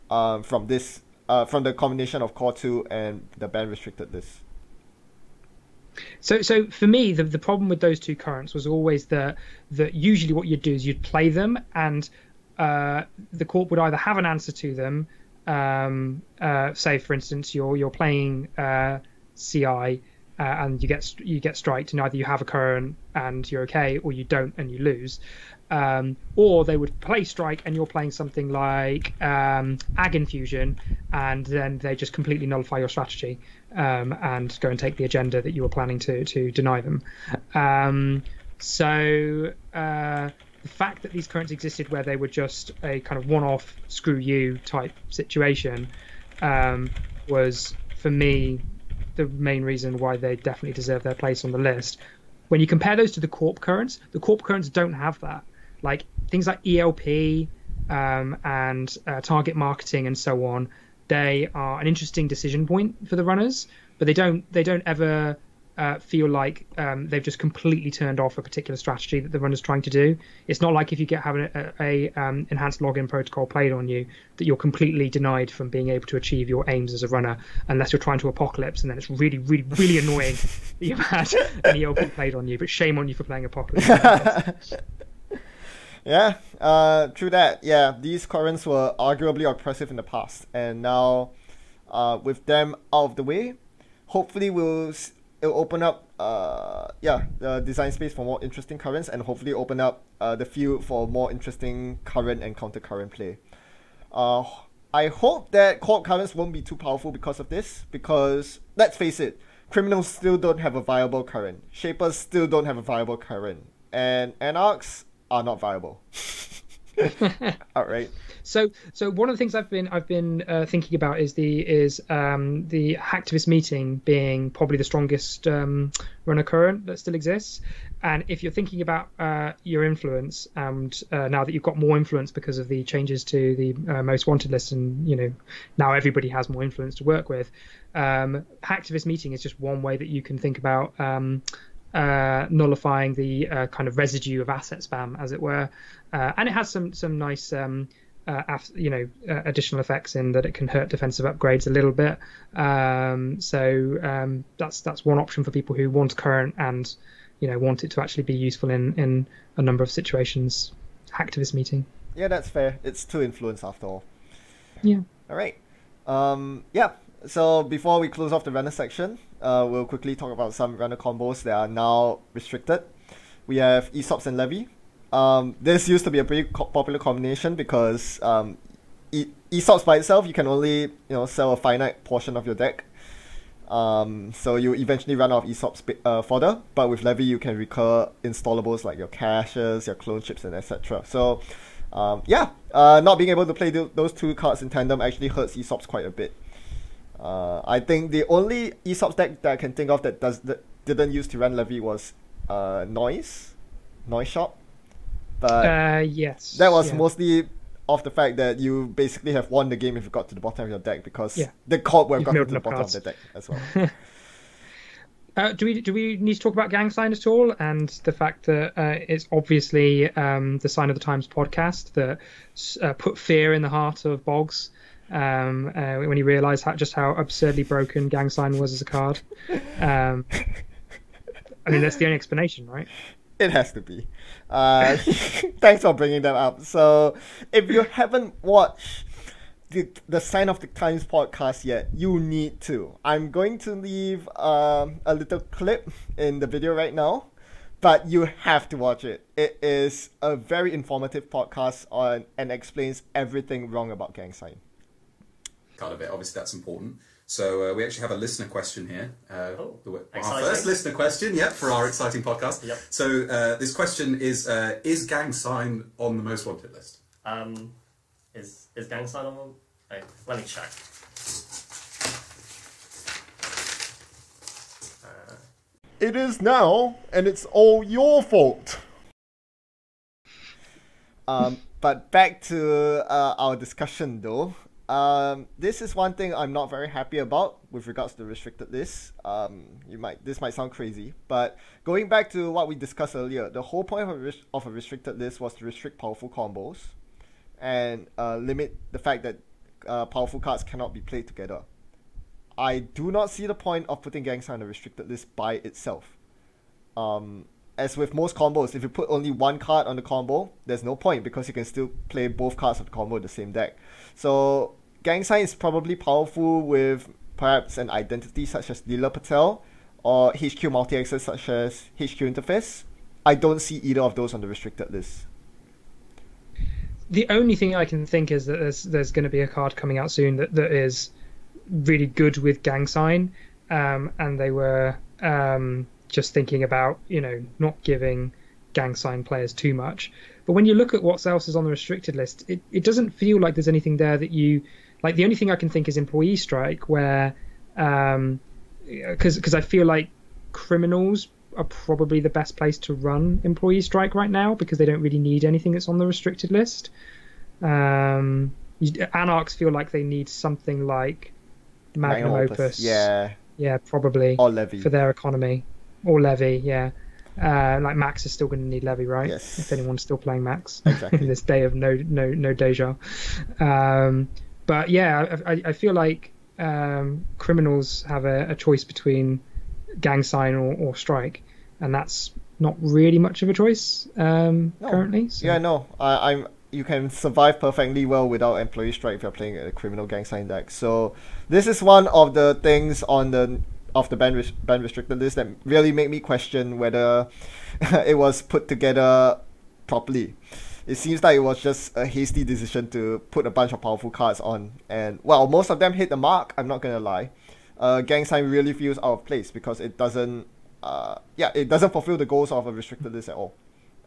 from the combination of Core 2 and the banned restricted list. So for me, the problem with those two currents was always that usually what you'd do is you'd play them, and the Corp would either have an answer to them. Say, for instance, you're playing CI and you get striked, and either you have a current and you're okay, or you don't and you lose. Or they would play strike and you're playing something like Ag Infusion, and then they just completely nullify your strategy and go and take the agenda that you were planning to deny them. So the fact that these currents existed where they were just a kind of one-off screw you type situation was, for me, the main reason why they definitely deserve their place on the list. When you compare those to the Corp currents don't have that. Like things like ELP and target marketing and so on, they are an interesting decision point for the runners, but they don't ever feel like they've just completely turned off a particular strategy that the runner's trying to do. It's not like if you have a enhanced login protocol played on you that you're completely denied from being able to achieve your aims as a runner unless you're trying to apocalypse, and then it's really, really, really annoying that you've had an ELP played on you, but shame on you for playing apocalypse. Yeah, true that. Yeah, these currents were arguably oppressive in the past, and now with them out of the way, hopefully it'll open up the design space for more interesting currents, and hopefully open up the field for more interesting current and counter current play. I hope that Corp currents won't be too powerful because of this, because let's face it, criminals still don't have a viable current, shapers still don't have a viable current, and anarchs are not viable. All right. So one of the things I've been thinking about is the hacktivist meeting being probably the strongest runner current that still exists. And if you're thinking about your influence, and now that you've got more influence because of the changes to the most wanted list, and now everybody has more influence to work with, hacktivist meeting is just one way that you can think about nullifying the kind of residue of asset spam, as it were, and it has some nice additional effects in that it can hurt defensive upgrades a little bit. So that's one option for people who want current and want it to actually be useful in a number of situations. Hacktivist meeting. Yeah, that's fair. It's 2 influence after all. Yeah. All right. Yeah. So before we close off the runner section, we'll quickly talk about some runner combos that are now restricted. We have Aesop's and Levy. This used to be a pretty popular combination because Aesop's by itself, you can only sell a finite portion of your deck. So you eventually run out of Aesop's fodder, but with Levy you can recur installables like your caches, your clone chips, and etc. So not being able to play those 2 cards in tandem actually hurts Aesop's quite a bit. I think the only Aesop's deck that I can think of that didn't use to run Levy was Noise Shop. But yes, that was mostly off the fact that you basically have won the game if you got to the bottom of your deck, because the Corp would have gotten to the bottom of the deck as well. Do we need to talk about gang sign at all, and the fact that it's obviously the Sign of the Times podcast that put fear in the heart of Boggs when he realised just how absurdly broken gang sign was as a card. I mean, that's the only explanation, right? It has to be. Thanks for bringing that up. So, if you haven't watched the Sign of the Times podcast yet, you need to. I'm going to leave a little clip in the video right now, but you have to watch it. It is a very informative podcast and explains everything wrong about gang sign. Kind of it. Obviously, that's important. So we actually have a listener question here. Our exciting. First listener question, for our exciting podcast. Yep. So this question is gang sign on the most wanted list? Is gang sign on one? Hey, let me check. It is now, and it's all your fault. But back to our discussion though. This is one thing I'm not very happy about with regards to the restricted list. This might sound crazy, but going back to what we discussed earlier, the whole point of a restricted list was to restrict powerful combos and limit the fact that powerful cards cannot be played together. I do not see the point of putting gang sign on a restricted list by itself. as with most combos, if you put only one card on the combo, there's no point because you can still play both cards of the combo in the same deck. So Gang Sign is probably powerful with perhaps an identity such as Leela Patel or HQ multi-access such as HQ Interface. I don't see either of those on the restricted list. The only thing I can think is that there's going to be a card coming out soon that is really good with Gang Sign, and they were just thinking about, not giving Gang Sign players too much. But when you look at what else is on the restricted list, it doesn't feel like there's anything there that you like. The only thing I can think is Employee Strike, where because I feel like Criminals are probably the best place to run Employee Strike right now because they don't really need anything that's on the restricted list. Anarchs feel like they need something like Magnum Opus. Yeah, probably. Or Levy. For their economy. Or Levy, yeah. Like Max is still going to need Levy, right? Yes. If anyone's still playing Max. Exactly. In this day of no Deja. But yeah, I feel like Criminals have a choice between Gang Sign or Strike, and that's not really much of a choice currently. So. Yeah, no. You can survive perfectly well without Employee Strike if you're playing a Criminal Gang Sign deck. So this is one of the things on the ban restricted list that really made me question whether it was put together properly. It seems like it was just a hasty decision to put a bunch of powerful cards on, and well, most of them hit the mark. I'm not gonna lie. Gang Sign really feels out of place because it doesn't fulfill the goals of a restricted list at all.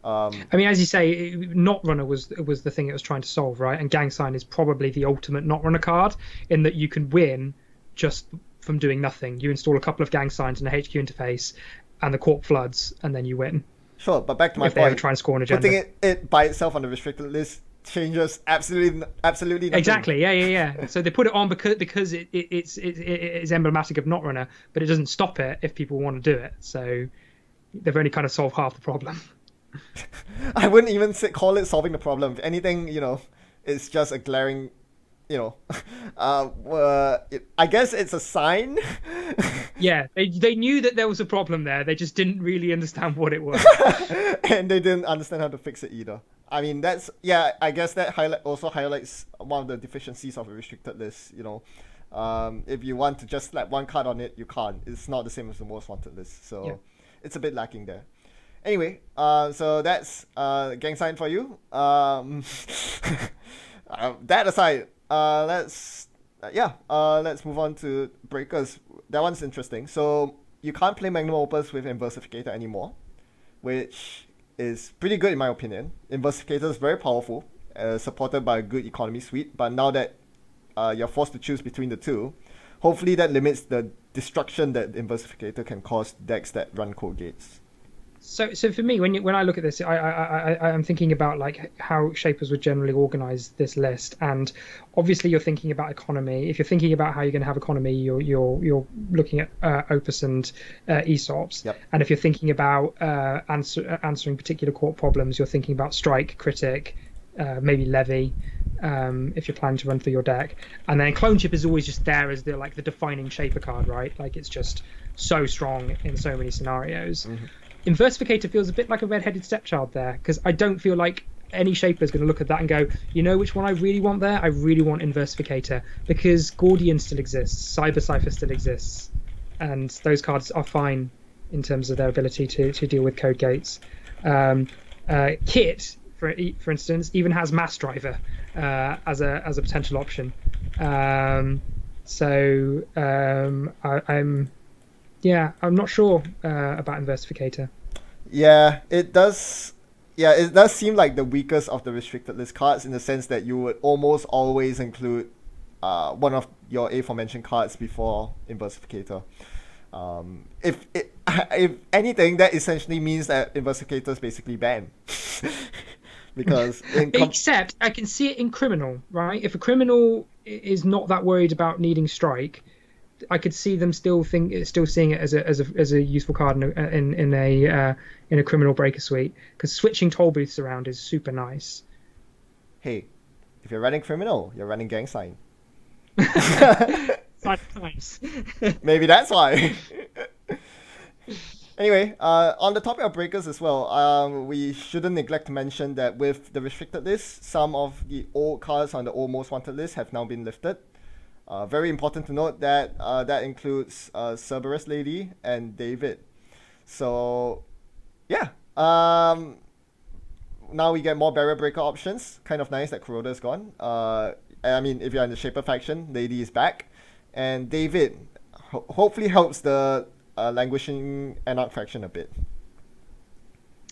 I mean, as you say, Netrunner was the thing it was trying to solve, right? And Gang Sign is probably the ultimate Netrunner card in that you can win just from doing nothing. You install a couple of Gang Signs in a HQ interface, and the Corp floods, and then you win. Sure, but back to my point, point, ever try and score an agenda. Putting it by itself on the restricted list changes absolutely nothing. Exactly, yeah. So they put it on because it's emblematic of Netrunner, but it doesn't stop it if people want to do it. So they've only kind of solved half the problem. I wouldn't even call it solving the problem. If anything, it's just a glaring, I guess it's a sign. Yeah, they knew that there was a problem there. They just didn't really understand what it was. And they didn't understand how to fix it either. I mean, I guess that also highlights one of the deficiencies of a restricted list. If you want to just slap one card on it, you can't. It's not the same as the most wanted list. So It's a bit lacking there. Anyway, so that's Gang Sign for you. That aside, let's move on to Breakers. That one's interesting. So you can't play Magnum Opus with Inversificator anymore, which is pretty good in my opinion. Inversificator is very powerful, supported by a good economy suite. But now that you're forced to choose between the two, hopefully that limits the destruction that Inversificator can cause decks that run Code Gates. So for me, when I look at this, I'm thinking about like how shapers would generally organize this list, and obviously you're thinking about economy. If you're thinking about how you're going to have economy, you're looking at Opus and ESOPs. Yep. And if you're thinking about answering particular court problems, you're thinking about Strike, Critic, maybe Levy. If you're planning to run through your deck, and then Clone Chip is always just there as the defining shaper card, right? Like it's just so strong in so many scenarios. Mm-hmm. Inversificator feels a bit like a red-headed stepchild there, because I don't feel like any shaper is going to look at that and go, which one I really want there? I really want Inversificator, because Gordian still exists, Cyber Cipher still exists, and those cards are fine in terms of their ability to deal with code gates. Kit, for instance, even has Mass Driver as a potential option. I'm not sure about Inversificator. Yeah, it does. Yeah, it does seem like the weakest of the restricted list cards in the sense that you would almost always include one of your aforementioned cards before Inversificator. If anything, that essentially means that Inversificator is basically banned. Because except I can see it in Criminal, right? If a Criminal is not that worried about needing Strike, I could see them still seeing it as a useful card in a Criminal Breaker suite, because switching toll booths around is super nice. Hey, if you're running Criminal, you're running Gang Sign. Sometimes. Maybe that's why. Anyway, on the topic of breakers as well, we shouldn't neglect to mention that with the restricted list, some of the old cards on the old most wanted list have now been lifted. Very important to note that that includes Cerberus Lady and David. So, yeah. Now we get more barrier breaker options. Kind of nice that Kuroda's gone. I mean, if you're in the Shaper faction, Lady is back. And David hopefully helps the languishing Anarch faction a bit.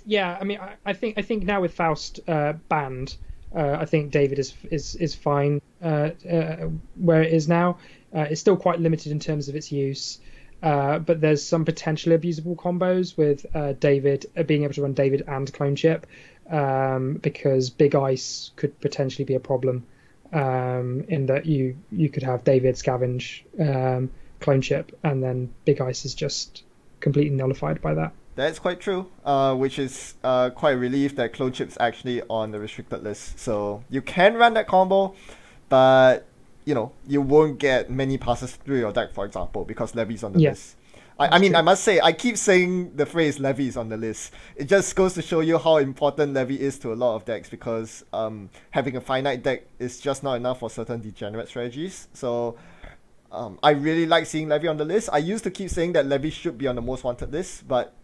Yeah, I mean, I think now with Faust banned, I think David is fine where it is now. It's still quite limited in terms of its use, but there's some potentially abusable combos with David being able to run David and Clone Chip, because Big Ice could potentially be a problem in that you could have David scavenge Clone Chip, and then Big Ice is just completely nullified by that. That's quite true, which is quite a relief that Clone Chip's actually on the restricted list. So you can run that combo, but you won't get many passes through your deck, for example, because Levy's on the list. I mean, I must say, I keep saying the phrase Levy's on the list. It just goes to show you how important Levy is to a lot of decks, because having a finite deck is just not enough for certain degenerate strategies. So I really like seeing Levy on the list. I used to keep saying that Levy should be on the most wanted list, but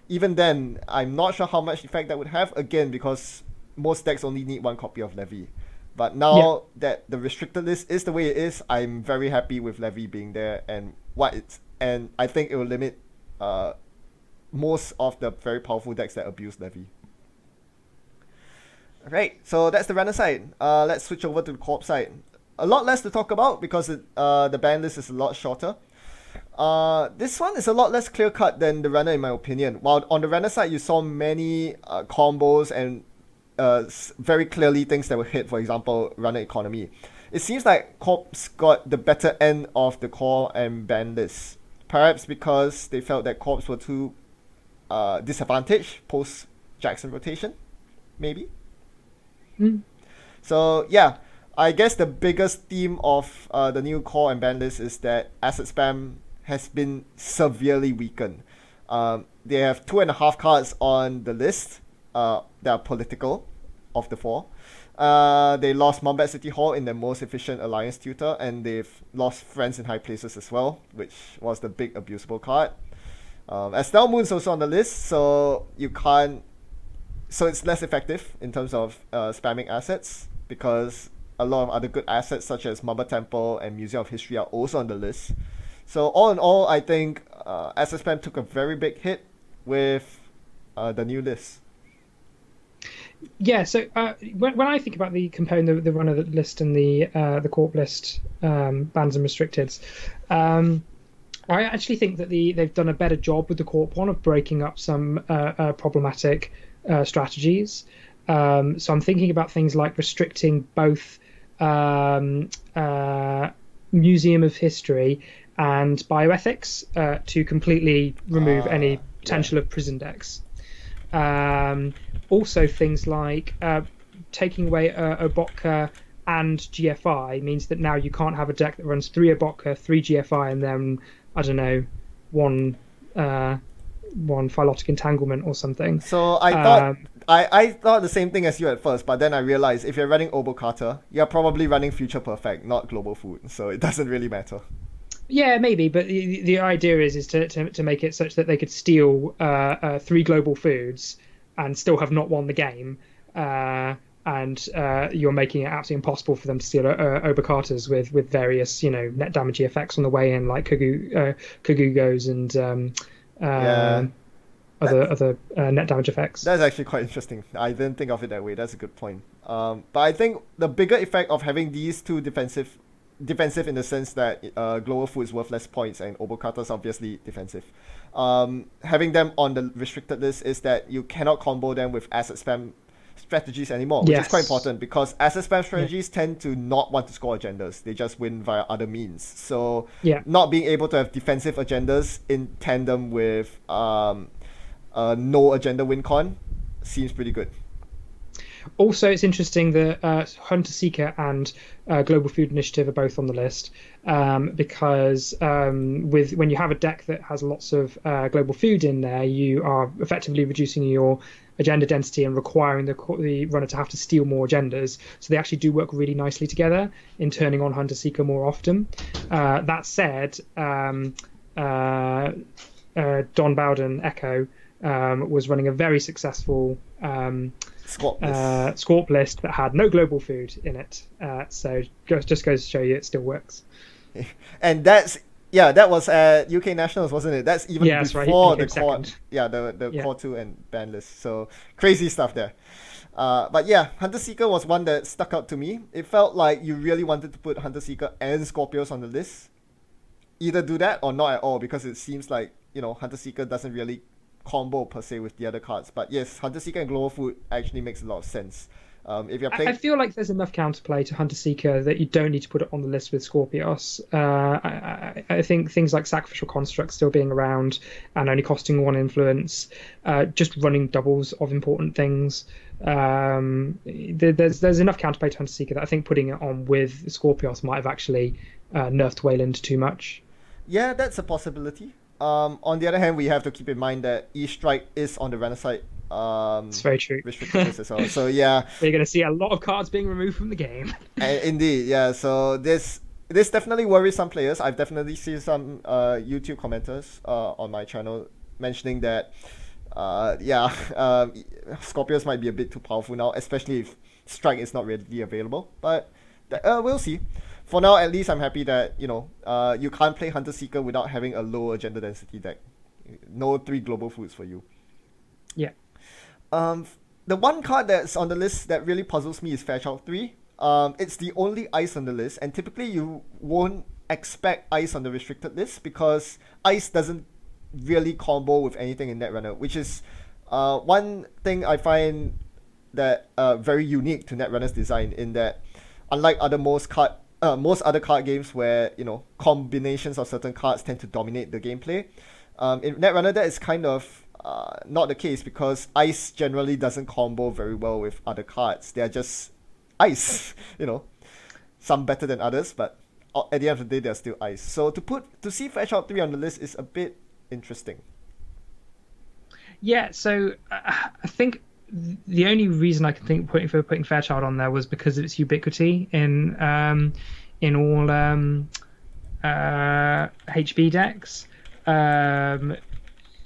even then, I'm not sure how much effect that would have, again, because most decks only need one copy of Levy. But now that the restricted list is the way it is, I'm very happy with Levy being there and and I think it will limit most of the very powerful decks that abuse Levy. Alright, so that's the runner side. Let's switch over to the Corp side. A lot less to talk about because the ban list is a lot shorter. This one is a lot less clear-cut than the runner, in my opinion. While on the runner side, you saw many combos and very clearly things that were hit, for example, runner economy. It seems like Corp's got the better end of the core and ban list. Perhaps because they felt that Corps were too disadvantaged post-Jackson rotation, maybe? So, yeah. I guess the biggest theme of the new core and ban list is that asset spam has been severely weakened. They have 2.5 cards on the list that are political of the 4. They lost Mombat City Hall in their most efficient alliance tutor, and they've lost Friends in High Places as well, which was the big abusable card. Estelle Moon's also on the list, so it's less effective in terms of spamming assets, because a lot of other good assets such as Mamba Temple and Museum of History are also on the list. So all in all, I think asset spam took a very big hit with the new list. Yeah, so when I think about comparing the runner list and the Corp list, bans and restricteds, I actually think that they've done a better job with the Corp one of breaking up some problematic strategies. So I'm thinking about things like restricting both Museum of History and Bioethics to completely remove any potential of prison decks. Also, things like taking away Obotka and GFI means that now you can't have a deck that runs 3 Obotka, 3 GFI, and then, I don't know, one Phylotic Entanglement or something. So I thought I thought the same thing as you at first, but then I realized if you're running Obokata, you're probably running Future Perfect, not Global Food, so it doesn't really matter. Yeah, maybe, but the idea is to make it such that they could steal 3 Global Foods and still have not won the game, and you're making it absolutely impossible for them to steal Obokatas with various net damage effects on the way in, like Kagugos and other net damage effects. That's actually quite interesting. I didn't think of it that way. That's a good point. But I think the bigger effect of having these two defensive in the sense that Global Food is worth less points and Obokata's obviously defensive. Having them on the restricted list is that you cannot combo them with asset spam strategies anymore, which is quite important because asset spam strategies tend to not want to score agendas. They just win via other means. So not being able to have defensive agendas in tandem with no agenda win con seems pretty good. Also, it's interesting that Hunter Seeker and Global Food Initiative are both on the list because when you have a deck that has lots of global food in there, you are effectively reducing your agenda density and requiring the runner to have to steal more agendas. So they actually do work really nicely together in turning on Hunter Seeker more often. That said, Don Bowden Echo was running a very successful Scorp list that had no global food in it. So just goes to show you it still works. And that was at UK Nationals, wasn't it? That's even before the Core, the Core 2 and ban list. So crazy stuff there. But yeah, Hunter Seeker was one that stuck out to me. It felt like you really wanted to put Hunter Seeker and Scorpios on the list. Either do that or not at all, because it seems like, Hunter Seeker doesn't really combo per se with the other cards. But yes, Hunter Seeker and Global Food actually makes a lot of sense. If you're playing... I feel like there's enough counterplay to Hunter Seeker that you don't need to put it on the list with Scorpios. I think things like Sacrificial Construct still being around and only costing 1 influence, just running doubles of important things. There's enough counterplay to Hunter Seeker that I think putting it on with Scorpios might have actually nerfed Wayland too much. Yeah, that's a possibility. On the other hand, we have to keep in mind that E-Strike is on the runner side. It's very true. Restricted list as well. So yeah, you're going to see a lot of cards being removed from the game. Indeed, yeah. So this definitely worries some players. I've definitely seen some YouTube commenters on my channel mentioning that Scorpios might be a bit too powerful now, especially if Strike is not readily available. But we'll see. For now, at least I'm happy that you can't play Hunter Seeker without having a low agenda density deck. No 3 global foods for you. Yeah. The one card that's on the list that really puzzles me is Fairchild 3. It's the only ice on the list, and typically you won't expect ice on the restricted list because ice doesn't really combo with anything in Netrunner, which is one thing I find that very unique to Netrunner's design, in that unlike most other card games where combinations of certain cards tend to dominate the gameplay, in Netrunner that is kind of not the case, because ice generally doesn't combo very well with other cards. They are just ice, some better than others, but at the end of the day they're still ice. So to see Fairchild 3 on the list is a bit interesting. Yeah, so I think the only reason I can think putting Fairchild on there was because of its ubiquity in all HB decks.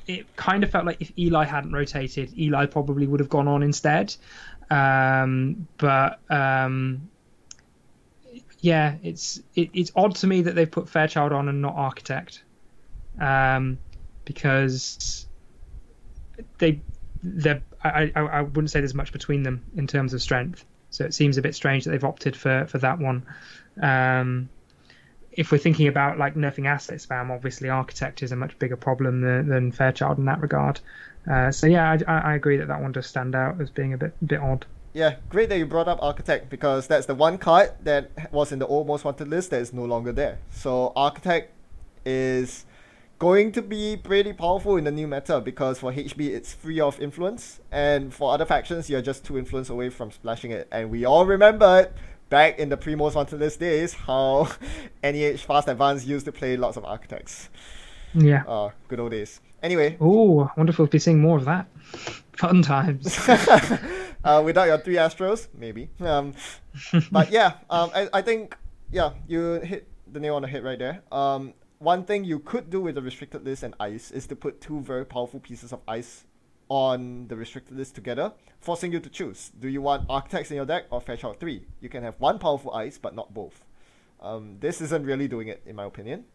It kind of felt like if Eli hadn't rotated, Eli probably would have gone on instead. But it's odd to me that they've put Fairchild on and not Architect, because I wouldn't say there's much between them in terms of strength. So it seems a bit strange that they've opted for that one. If we're thinking about like nerfing asset spam, obviously Architect is a much bigger problem than Fairchild in that regard. So yeah, I agree that one does stand out as being a bit odd. Yeah, great that you brought up Architect, because that's the one card that was in the old Most Wanted list that is no longer there. So Architect is going to be pretty powerful in the new meta, because for HB it's free of influence, and for other factions you're just 2 influence away from splashing it. And we all remembered back in the pre-Most Wanted list days how NEH Fast Advance used to play lots of Architects. Yeah. Good old days. Anyway. Oh, I wonder if we'll be seeing more of that. Fun times. Without your 3 Astros, maybe. But yeah, I think, you hit the nail on the head right there. One thing you could do with the restricted list and ice is to put 2 very powerful pieces of ice on the restricted list together, forcing you to choose. Do you want Architects in your deck or Fairchild 3? You can have 1 powerful ice, but not both. This isn't really doing it, in my opinion.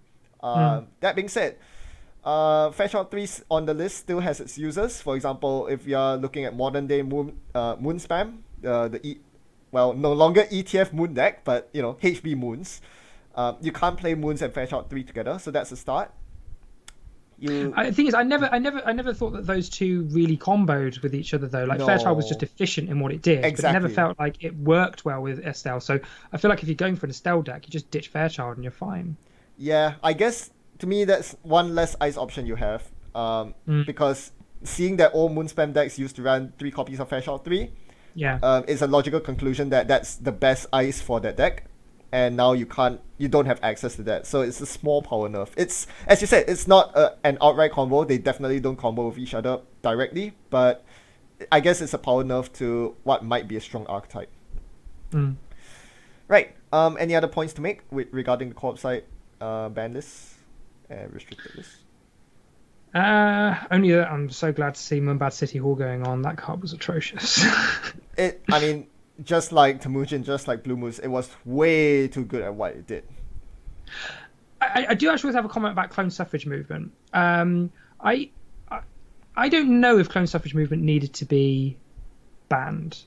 That being said, Fairchild 3 on the list still has its users. For example, if you're looking at modern day moon spam, no longer ETF moon deck, but HB moons, you can't play moons and Fairchild 3 together, so that's a start. The thing is, I never thought that those two really comboed with each other though. Like, no. Fairchild was just efficient in what it did, exactly. But it never felt like it worked well with Estelle. So I feel like if you're going for an Estelle deck, you just ditch Fairchild and you're fine. Yeah, I guess to me that's one less ice option you have. Because seeing that all moon spam decks used to run 3 copies of Fairchild 3, Yeah. It's a logical conclusion that that's the best ice for that deck, and now you don't have access to that. So it's a small power nerf. It's, as you said, it's not an outright combo. They definitely don't combo with each other directly, but I guess it's a power nerf to what might be a strong archetype. Right. Any other points to make regarding the Corp side ban list and restricted list? Only that I'm so glad to see Moonbad City Hall going on. That card was atrocious. I mean, just like Temujin, just like Blue Moose, it was way too good at what it did. I do actually have a comment about clone suffrage movement. I don't know if clone suffrage movement needed to be banned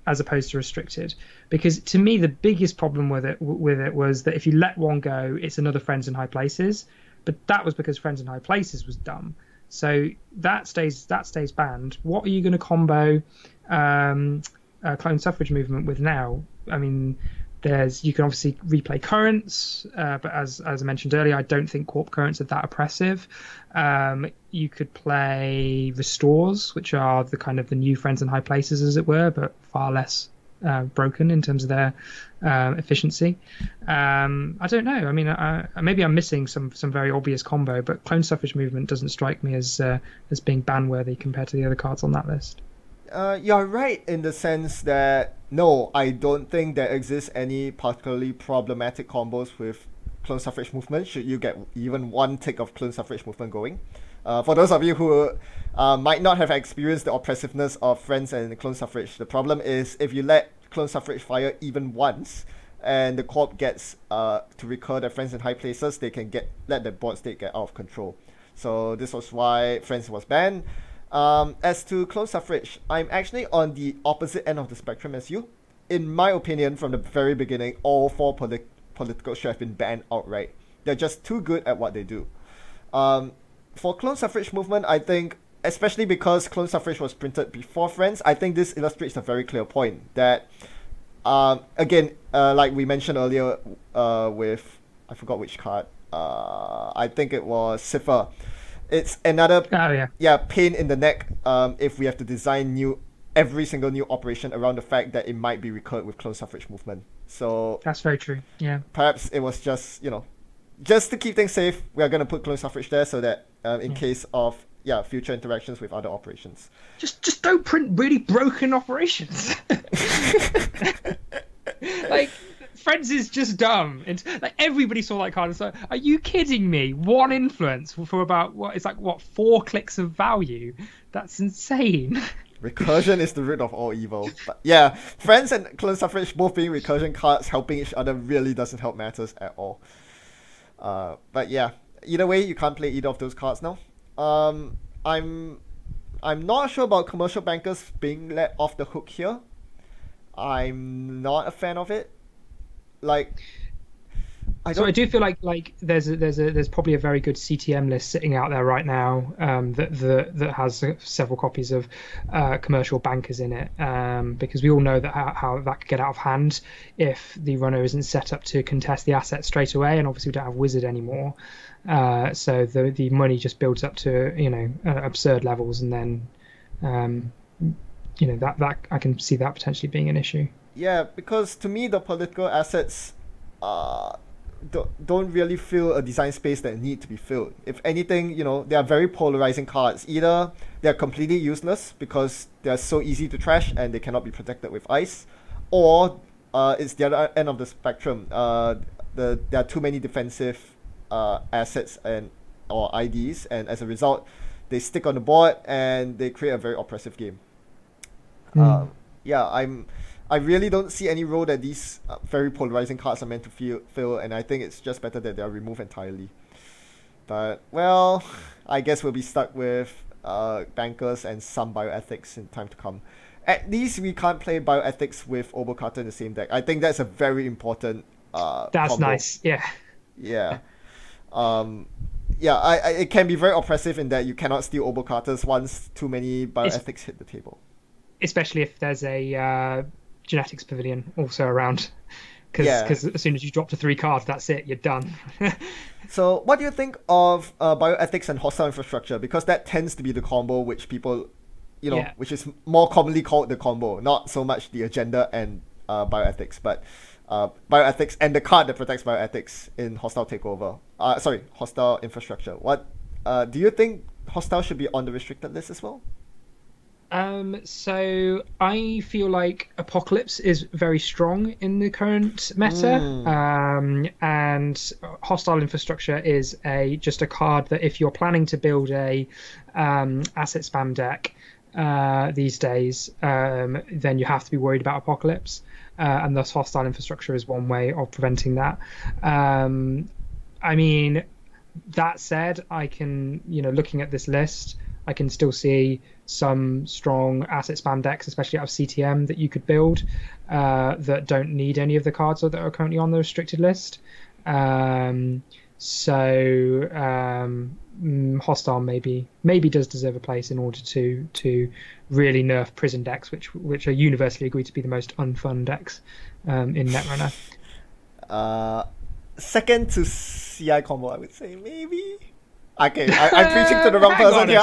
as opposed to restricted, because to me the biggest problem with it was that if you let one go, it's another Friends in High Places. But that was because Friends in High Places was dumb. So that stays banned. What are you going to combo clone suffrage movement with now? I mean, you can obviously replay currents, but as I mentioned earlier, I don't think Corp currents are that oppressive. You could play restores, which are the kind of the new Friends in High Places, as it were, but far less broken in terms of their efficiency. I don't know. I mean, maybe I'm missing some very obvious combo, but clone suffrage movement doesn't strike me as being ban worthy compared to the other cards on that list. You're right in the sense that no, I don't think there exists any particularly problematic combos with clone suffrage movement. Should you get even one tick of clone suffrage movement going? For those of you who might not have experienced the oppressiveness of Friends and clone suffrage, the problem is if you let clone suffrage fire even once, and the Corp gets to recur their Friends in High Places, they can let the board state get out of control. So this was why Friends was banned. As to clone suffrage, I'm actually on the opposite end of the spectrum as you. In my opinion, from the very beginning, all four politicals should have been banned outright. They're just too good at what they do. For clone suffrage movement, I think, especially because clone suffrage was printed before Friends, I think this illustrates a very clear point that, again, like we mentioned earlier with, I forgot which card, I think it was Cipher. It's another pain in the neck if we have to design every single new operation around the fact that it might be recurred with clone suffrage movement. So that's very true. Yeah. Perhaps it was just just to keep things safe, we are going to put clone suffrage there so that in case of future interactions with other operations. Just don't print really broken operations. Like Friends is just dumb. And like everybody saw that card and said, "Are you kidding me? One influence for about 4 clicks of value? That's insane." Recursion is the root of all evil. But yeah, Friends and clone suffrage both being recursion cards helping each other really doesn't help matters at all. But yeah, either way, you can't play either of those cards now. I'm not sure about commercial bankers being let off the hook here. I'm not a fan of it. Like, I do feel like there's probably a very good CTM list sitting out there right now that has several copies of commercial bankers in it, because we all know that how that could get out of hand if the runner isn't set up to contest the asset straight away, and obviously we don't have Wizard anymore, so the money just builds up to absurd levels, and then that I can see that potentially being an issue. Yeah, because to me the political assets don't really fill a design space that need to be filled. If anything, they are very polarizing cards. Either they're completely useless because they're so easy to trash and they cannot be protected with ice, or it's the other end of the spectrum. There are too many defensive assets or IDs, and as a result, they stick on the board and they create a very oppressive game. I really don't see any role that these very polarizing cards are meant to fill, and I think it's just better that they are removed entirely. But, well, I guess we'll be stuck with bankers and some bioethics in time to come. At least we can't play bioethics with Obokata in the same deck. I think that's a very important That's combo. Nice, yeah. Yeah. It can be very oppressive in that you cannot steal Obokatas once too many bioethics hit the table. Especially if there's a genetics pavilion also around, because as soon as you drop to 3 cards, that's it, you're done. So what do you think of bioethics and hostile infrastructure? Because that tends to be the combo which people you know, Yeah. which is more commonly called the combo, not so much the agenda and bioethics, but bioethics and the card that protects bioethics in hostile takeover. Hostile infrastructure. What do you think hostile should be on the restricted list as well? So I feel like Apocalypse is very strong in the current meta, and Hostile Infrastructure is just a card that if you're planning to build a asset spam deck these days, then you have to be worried about Apocalypse, and thus Hostile Infrastructure is one way of preventing that. I mean, that said, I can, looking at this list, I can still see some strong asset spam decks, especially out of CTM, that you could build that don't need any of the cards that are currently on the restricted list. Hostile maybe does deserve a place in order to really nerf prison decks, which are universally agreed to be the most unfun decks in Netrunner. Second to CI combo, I would say maybe. Okay, I'm preaching to the wrong person here.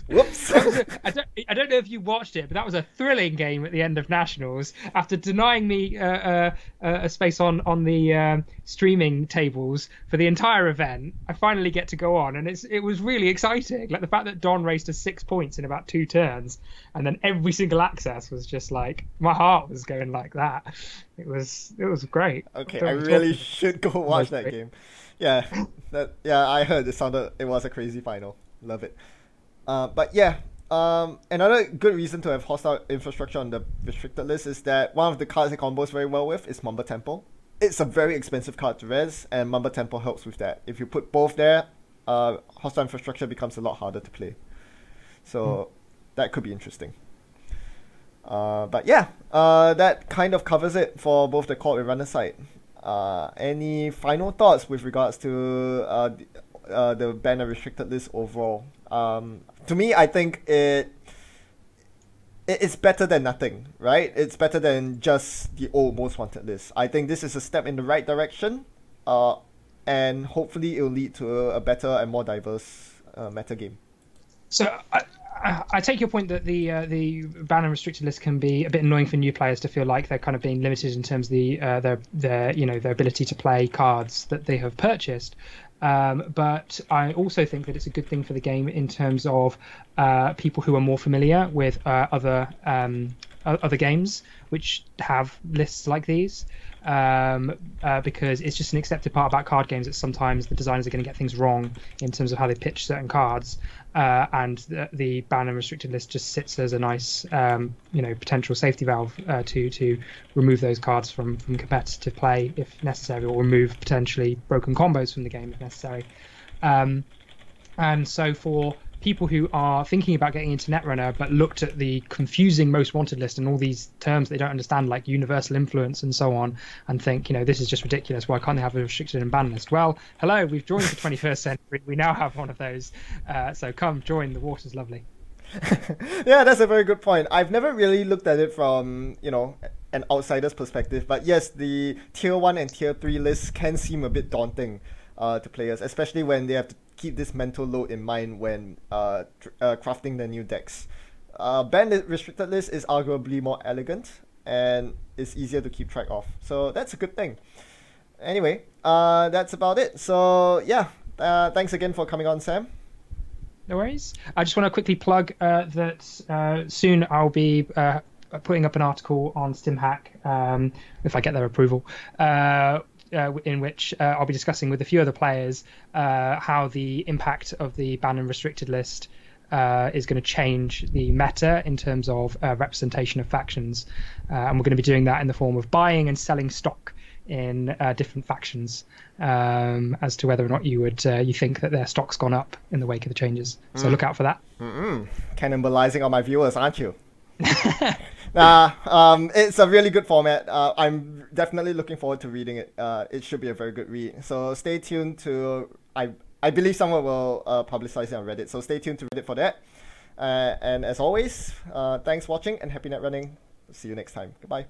Whoops. I don't know if you watched it, but that was a thrilling game at the end of Nationals. After denying me a space on the streaming tables for the entire event, I finally get to go on, and it was really exciting. Like the fact that Don raced to 6 points in about 2 turns, and then every single access was just like, my heart was going like that. It was great. Okay, I really should go watch that game. Yeah, I heard it was a crazy final. Love it. But yeah, another good reason to have hostile infrastructure on the restricted list is that one of the cards it combos very well with is Mamba Temple. It's a very expensive card to res, and Mamba Temple helps with that. If you put both there, hostile infrastructure becomes a lot harder to play. So that could be interesting. But yeah, that kind of covers it for both the Corp and runner side. Any final thoughts with regards to the banner restricted list overall? To me, I think it's better than nothing, right? It's better than just the old most wanted list. I think this is a step in the right direction, and hopefully it will lead to a better and more diverse meta game. So I take your point that the ban and restricted list can be a bit annoying for new players to feel like they're kind of being limited in terms of their ability to play cards that they have purchased. But I also think that it's a good thing for the game in terms of people who are more familiar with other games which have lists like these. Because it's just an accepted part about card games that sometimes the designers are going to get things wrong in terms of how they pitch certain cards, and the ban and restricted list just sits as a nice potential safety valve to remove those cards from competitive play if necessary, or remove potentially broken combos from the game if necessary. And so for people who are thinking about getting into Netrunner but looked at the confusing most wanted list and all these terms they don't understand, like universal influence and so on, and think, this is just ridiculous, why can't they have a restricted and ban list? Well, hello, we've joined the 21st century, we now have one of those, so come join, the water's lovely. Yeah, that's a very good point. I've never really looked at it from an outsider's perspective, but yes, the tier 1 and tier 3 lists can seem a bit daunting to players, especially when they have to keep this mental load in mind when crafting the new decks. Banned restricted list is arguably more elegant and is easier to keep track of, so that's a good thing. Anyway, that's about it. So yeah, thanks again for coming on, Sam. No worries. I just want to quickly plug that soon I'll be putting up an article on StimHack, if I get their approval, in which I'll be discussing with a few other players how the impact of the ban and restricted list is going to change the meta in terms of representation of factions, and we're going to be doing that in the form of buying and selling stock in different factions, as to whether or not you think that their stock's gone up in the wake of the changes. So look out for that. Cannibalizing on my viewers, aren't you? It's a really good format. I'm definitely looking forward to reading it. It should be a very good read. So stay tuned to... I believe someone will publicize it on Reddit. So stay tuned to Reddit for that. And as always, thanks for watching and happy net running. See you next time. Goodbye.